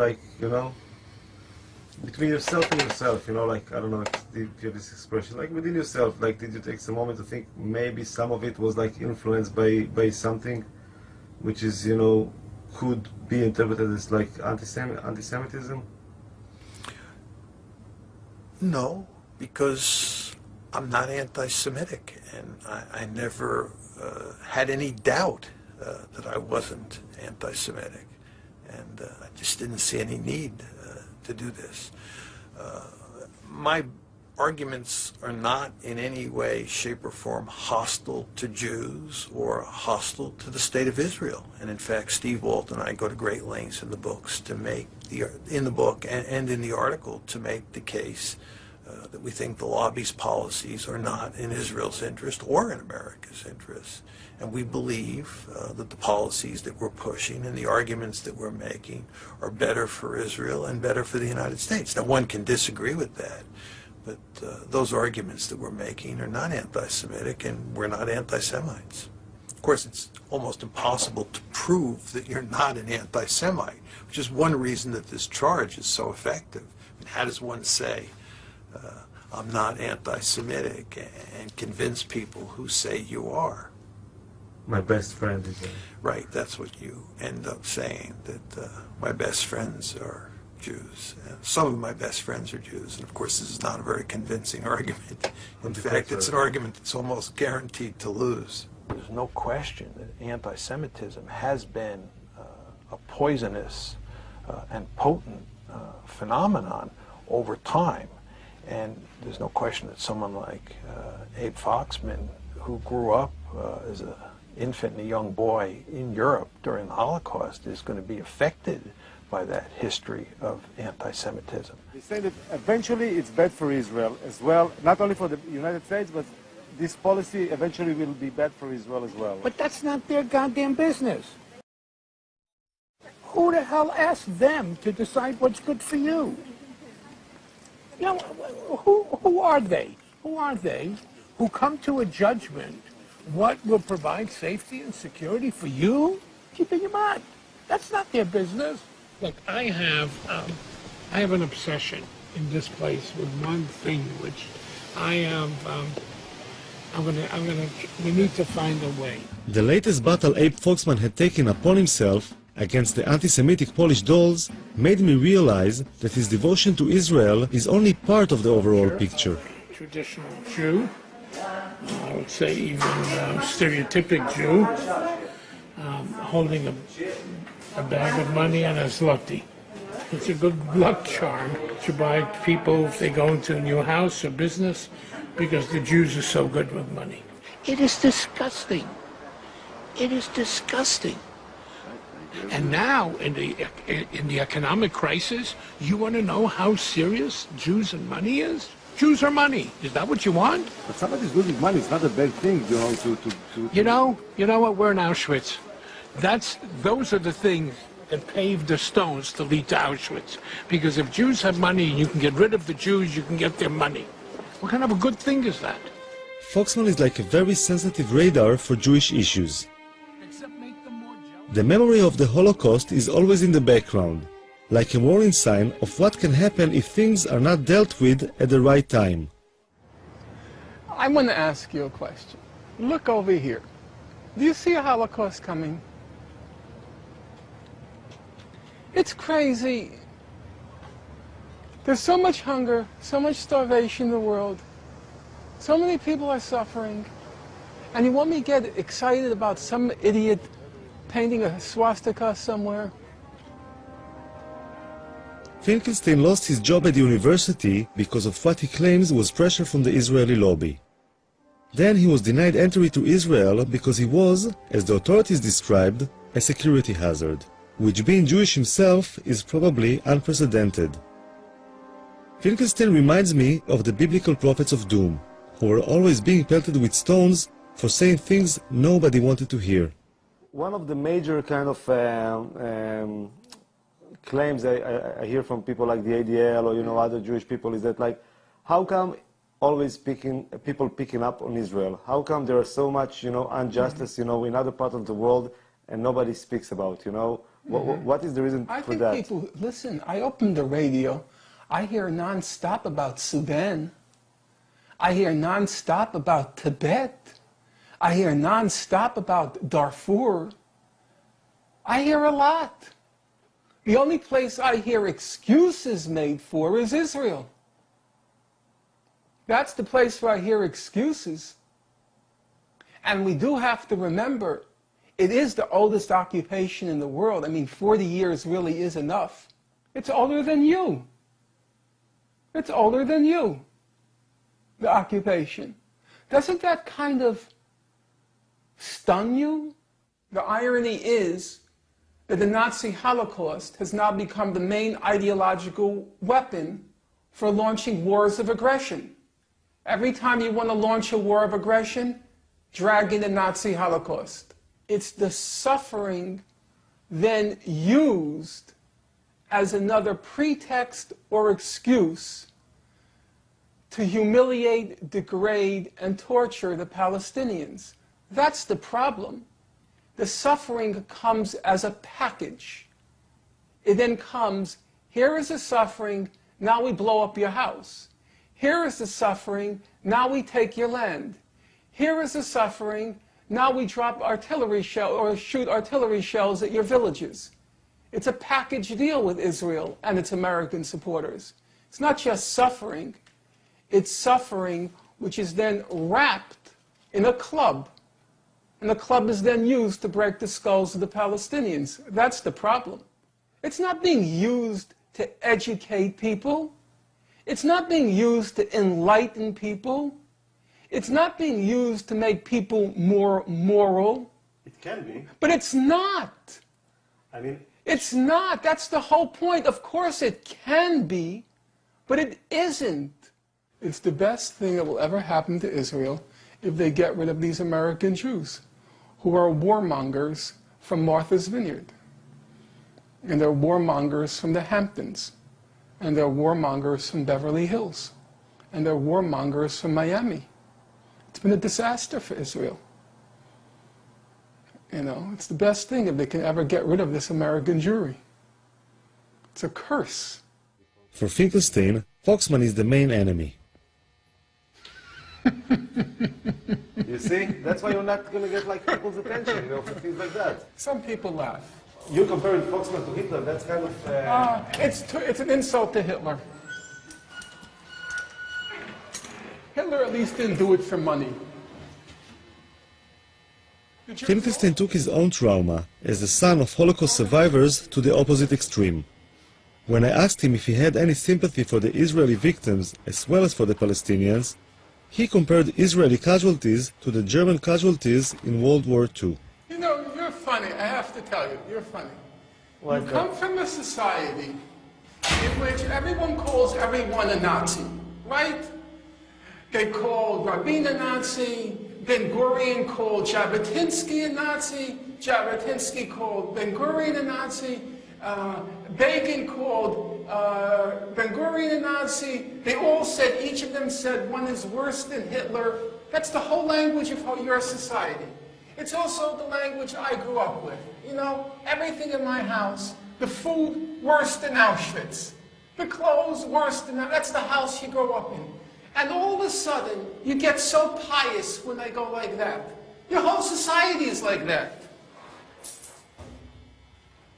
between yourself and yourself, I don't know if you have this expression, within yourself, did you take some moment to think maybe some of it was influenced by something which is, could be interpreted as anti-Semitism? No, because I'm not anti-Semitic, and I never had any doubt that I wasn't anti-Semitic, and I just didn't see any need to do this. My arguments are not in any way, shape, or form hostile to Jews or hostile to the State of Israel. And in fact, Steve Walt and I go to great lengths in the books to make in the book and in the article to make the case that we think the lobby's policies are not in Israel's interest or in America's interest. And we believe that the policies that we're pushing and the arguments that we're making are better for Israel and better for the United States. Now, one can disagree with that, but those arguments that we're making are not anti-Semitic, and we're not anti-Semites. Of course, it's almost impossible to prove that you're not an anti-Semite, which is one reason that this charge is so effective. I mean, how does one say, I'm not anti-Semitic, and convince people who say you are? My best friend is Right, that's what you end up saying, that my best friends are Jews. And some of my best friends are Jews, and of course this is not a very convincing argument. In fact, it's an argument that's almost guaranteed to lose. There's no question that anti-Semitism has been a poisonous and potent phenomenon over time. And there's no question that someone like Abe Foxman, who grew up as an infant and a young boy in Europe during the Holocaust, is going to be affected by that history of anti-Semitism. They say that eventually it's bad for Israel as well, not only for the United States, but this policy eventually will be bad for Israel as well. But that's not their goddamn business. Who the hell asked them to decide what's good for you? You know, who are they? Who are they who come to a judgment what will provide safety and security for you? Keep in mind, that's not their business. Look, I have an obsession in this place with one thing, which we need to find a way. The latest battle Abe Foxman had taken upon himself against the anti-Semitic Polish dolls made me realize that his devotion to Israel is only part of the overall picture. Traditional Jew, I would say even stereotypic Jew, holding a bag of money and a zloty. It's a good luck charm to buy people if they go into a new house or business because the Jews are so good with money. It is disgusting. It is disgusting. And now, in the economic crisis, you want to know how serious Jews and money is? Jews are money. Is that what you want? But somebody's losing money. It's not a bad thing, You know what? We're in Auschwitz. Those are the things that paved the stones to lead to Auschwitz. Because if Jews have money and you can get rid of the Jews, you can get their money. What kind of a good thing is that? Foxman is like a very sensitive radar for Jewish issues. The memory of the Holocaust is always in the background, like a warning sign of what can happen if things are not dealt with at the right time. I want to ask you a question. Look over here. Do you see a Holocaust coming? It's crazy. There's so much hunger, so much starvation in the world. So many people are suffering. And you want me to get excited about some idiot painting a swastika somewhere? Finkelstein lost his job at the university because of what he claims was pressure from the Israeli lobby. Then he was denied entry to Israel because he was, as the authorities described, a security hazard, which being Jewish himself is probably unprecedented. Finkelstein reminds me of the biblical prophets of doom, who were always being pelted with stones for saying things nobody wanted to hear. One of the major kind of claims I hear from people like the ADL or other Jewish people is that, like, how come always people picking up on Israel? How come there are so much injustice in other parts of the world and nobody speaks about? What is the reason for that? I think people listen. I open the radio. I hear non-stop about Sudan. I hear non-stop about Tibet. I hear non-stop about Darfur. I hear a lot. The only place I hear excuses made for is Israel. That's the place where I hear excuses. And we do have to remember, it is the oldest occupation in the world. I mean, 40 years really is enough. It's older than you. It's older than you, the occupation. Doesn't that kind of stun you? The irony is that the Nazi Holocaust has now become the main ideological weapon for launching wars of aggression. Every time you want to launch a war of aggression, drag in the Nazi Holocaust. It's the suffering then used as another pretext or excuse to humiliate, degrade, and torture the Palestinians. That's the problem. The suffering comes as a package. It then comes, here is the suffering, now we blow up your house. Here is the suffering, now we take your land. Here is the suffering, now we drop artillery shell or shoot artillery shells at your villages. It's a package deal with Israel and its American supporters. It's not just suffering, it's suffering which is then wrapped in a club. And the club is then used to break the skulls of the Palestinians. That's the problem. It's not being used to educate people. It's not being used to enlighten people. It's not being used to make people more moral. It can be. But it's not. I mean, it's not. That's the whole point. Of course it can be, but it isn't. It's the best thing that will ever happen to Israel if they get rid of these American Jews who are warmongers from Martha's Vineyard. And they're warmongers from the Hamptons. And they're warmongers from Beverly Hills. And they're warmongers from Miami. It's been a disaster for Israel. It's the best thing if they can ever get rid of this American Jewry. It's a curse. For Finkelstein, Foxman is the main enemy. You see? That's why you're not going to get people's attention, for things like that. Some people laugh. You're comparing Foxman to Hitler. That's kind of... It's an insult to Hitler. Hitler at least didn't do it for money. Finkelstein took his own trauma as the son of Holocaust survivors to the opposite extreme. When I asked him if he had any sympathy for the Israeli victims as well as for the Palestinians, he compared Israeli casualties to the German casualties in World War II. You're funny. I have to tell you, you're funny. You come from a society in which everyone calls everyone a Nazi, right? They called Rabin a Nazi, Ben-Gurion called Jabotinsky a Nazi, Jabotinsky called Ben-Gurion a Nazi, Begin called Ben-Gurion a Nazi. They all said, each of them said, one is worse than Hitler, That's the whole language of your society. It's also the language I grew up with. You know, everything in my house, the food worse than Auschwitz, the clothes worse than that. That's the house you grow up in. And all of a sudden, you get so pious when they go like that. Your whole society is like that.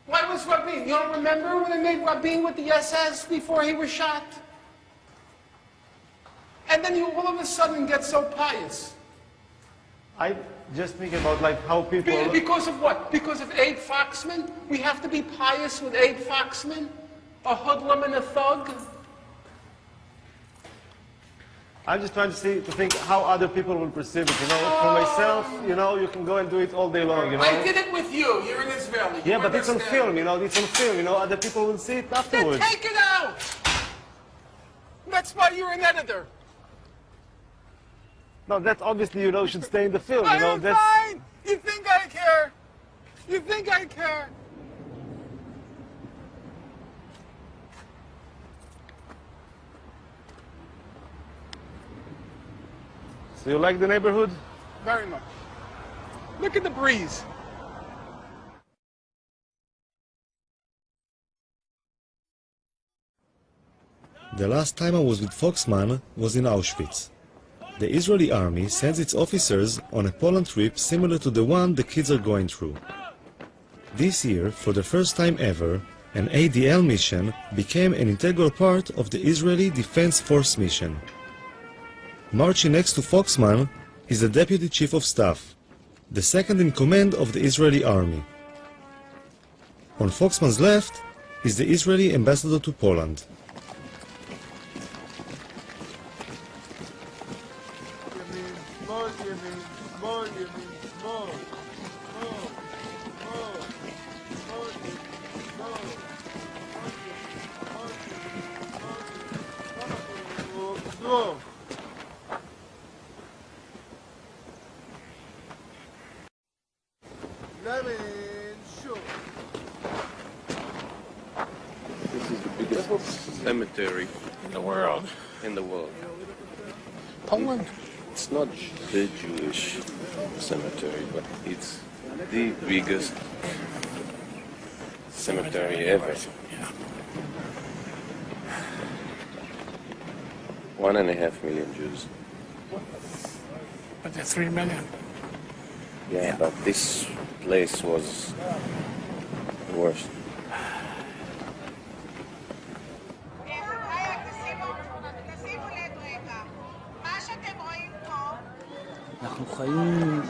Why was Rabin? You don't remember when they made Rabin with the SS before he was shot? And then you all of a sudden get so pious. I just think about like how people... Because of what? Because of Abe Foxman? We have to be pious with Abe Foxman? A hoodlum and a thug? I'm just trying to think how other people will perceive it, you know. For myself, you know, you can go and do it all day long, you know. I did it with you. You're an Israeli. Yeah, but it's on film, you know. It's on film, you know. Other people will see it afterwards. Then take it out! That's why you're an editor. No, that obviously, you know, should stay in the film, you know. I'm fine! You think I care? You think I care? So you like the neighborhood? Very much. Look at the breeze. The last time I was with Foxman was in Auschwitz. The Israeli army sends its officers on a Poland trip similar to the one the kids are going through. This year, for the first time ever, an ADL mission became an integral part of the Israeli Defense Force mission. Marching next to Foxman is the Deputy Chief of Staff, the second in command of the Israeli army. On Foxman's left is the Israeli ambassador to Poland. This is the biggest cemetery in the world. In the world. Poland? It's not the Jewish cemetery, but it's the biggest cemetery ever. 1.5 million Jews. But there are 3 million. Yeah, but this place was the worst. אנחנו חיים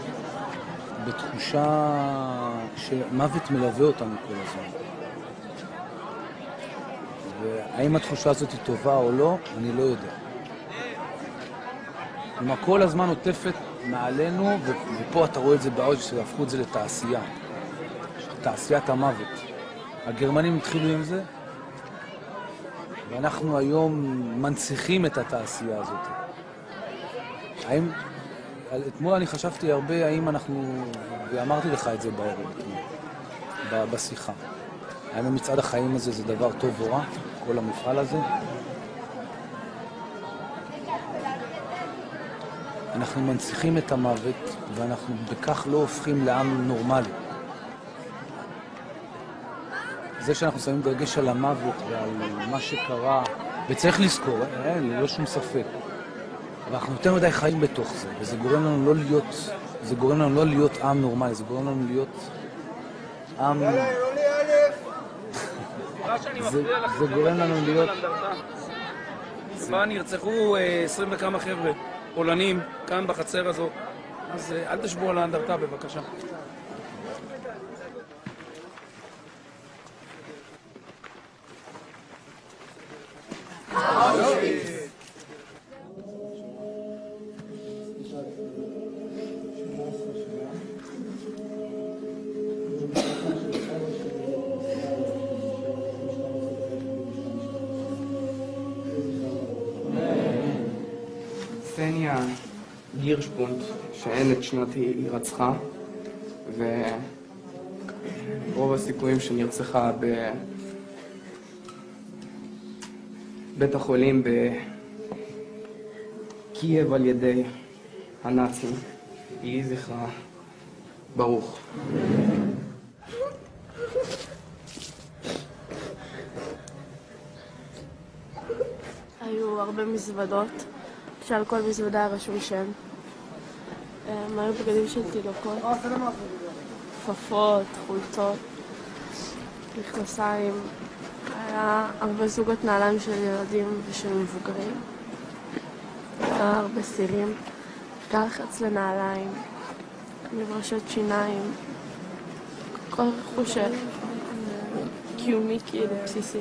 בתחושה שמוות מלווה אותנו כל הזמן. והאם התחושה הזאת היא טובה או לא, אני לא יודע. כלומר, כל הזמן עוטפת מעלינו, ופה אתה רואה את זה בעוד שהפכו את זה לתעשייה. תעשיית המוות. הגרמנים התחילו עם זה, ואנחנו היום מנציחים את התעשייה הזאת. האם... אתמול אני חשבתי הרבה האם אנחנו, ואמרתי לך את זה בערב, בשיחה. האם מצעד החיים הזה זה דבר טוב או רע, כל המפעל הזה? אנחנו מנציחים את המוות, ואנחנו בכך לא הופכים לעם נורמלי. זה שאנחנו שמים דגש על המוות ועל מה שקרה, וצריך לזכור, ללא שום ספק. אבל אנחנו יותר מדי חיים בתוך זה, וזה גורם לנו לא להיות עם נורמלי, זה גורם לנו להיות עם... זה גורם לנו להיות... שבה נרצחו 20 וכמה חבר'ה, פולנים, כאן בחצר הזו, אז אל תשבו על האנדרטה בבקשה. קסניה הירשבונד, שאין את שנות היא רצחה, ורוב הסיכויים שנרצחה בבית החולים בקייב על ידי הנאצים. יהי זכרה ברוך. היו הרבה מזוודות, שעל כל מזוודה היה רשום שם. היו בגדים של תינוקות, כפפות, חולצות, מכנסיים. היה הרבה זוגות נעליים של ילדים ושל מבוגרים. היה הרבה סירים, לחץ לנעליים, מברשת שיניים, כל רכוש קיומי כאילו בסיסי.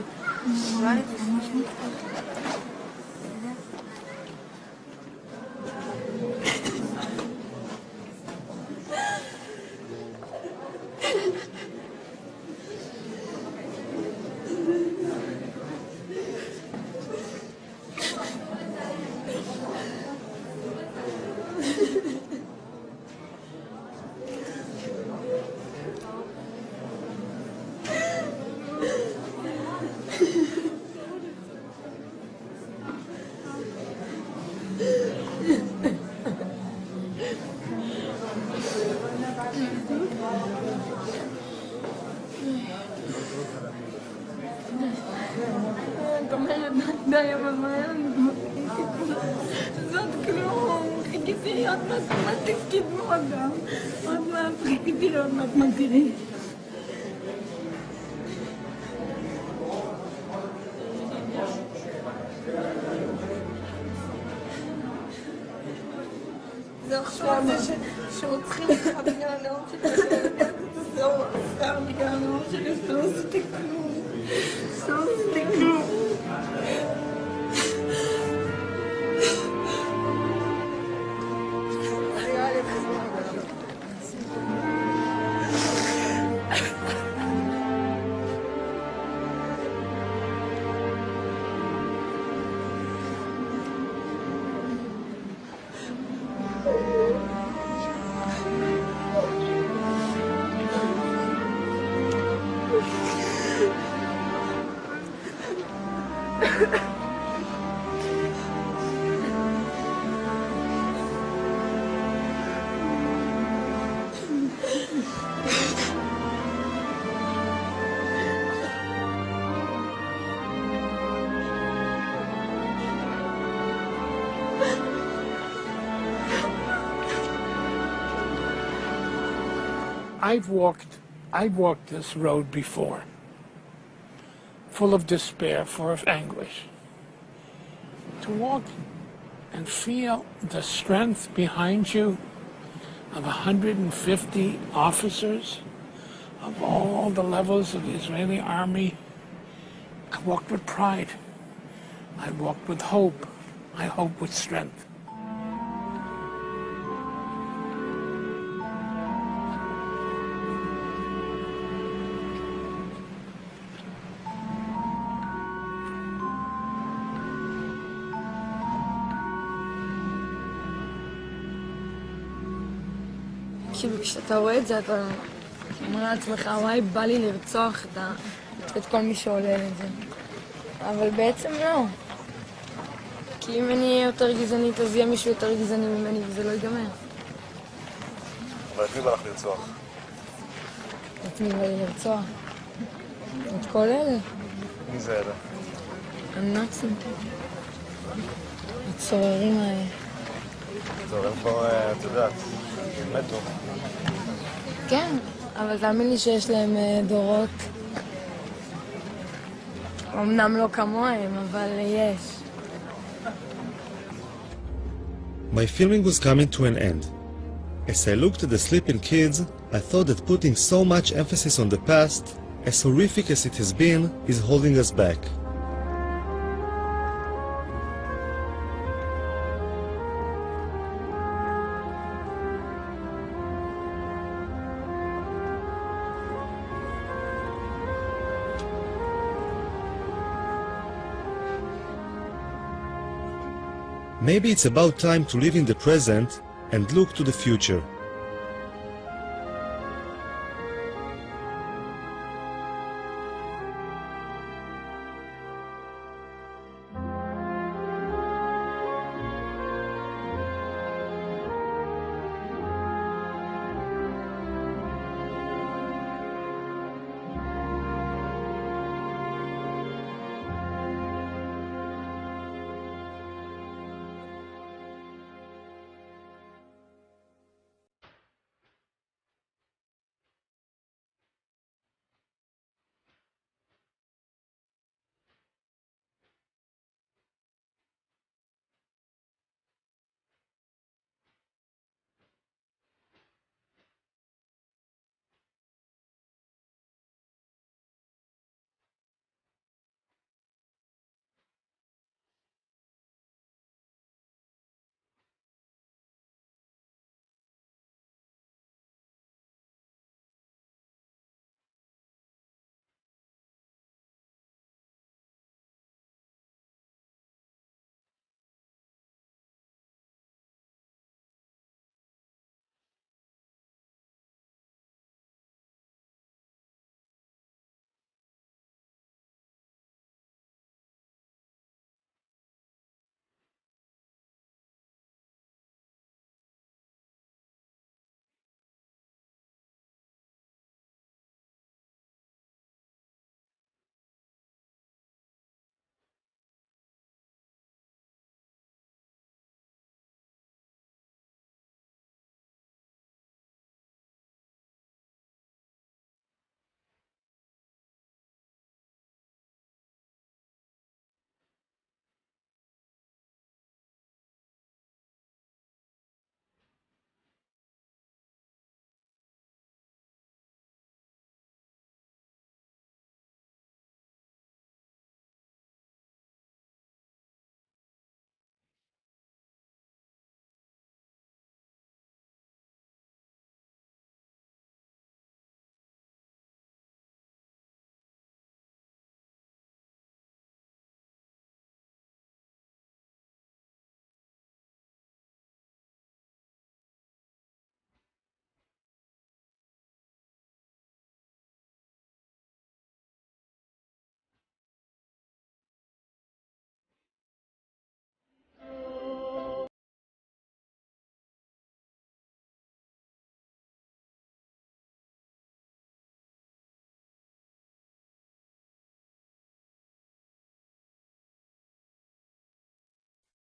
די, אבל מה היה לנו? זאת כלום. חיכיתי עוד מעט תפקידנו אדם. עוד מעט חיכיתי עוד מעט מגדירי. זה עכשיו זה שרוצחים לך בגלל הנאום שלי. זהו, סתם בגלל הנאום שלי. לא עשיתי כלום. לא עשיתי כלום. I've walked this road before, full of despair, full of anguish. To walk and feel the strength behind you of 150 officers of all the levels of the Israeli army, I walked with pride. I walked with hope. I hope with strength. כאילו כשאתה רואה את זה אתה אומר לעצמך וואי בא לי לרצוח את כל מי שעולה לזה, אבל בעצם לא, כי אם אני אהיה יותר גזענית אז יהיה מישהו יותר גזעני ממני וזה לא ייגמר. אבל את מי בא לך לרצוח? את מי בא לי לרצוח? את כל אלה. מי זה אלה? הנאצים, הצוררים האלה. הצוררים כבר, את יודעת, מתו. כן, אבל תאמין לי שיש להם דורות. אמנם לא כמוהם, אבל יש. My filming was coming to an end. As I looked at the sleeping kids, I thought that putting so much emphasis on the past, as horrific as it has been, is holding us back. Maybe it's about time to live in the present and look to the future.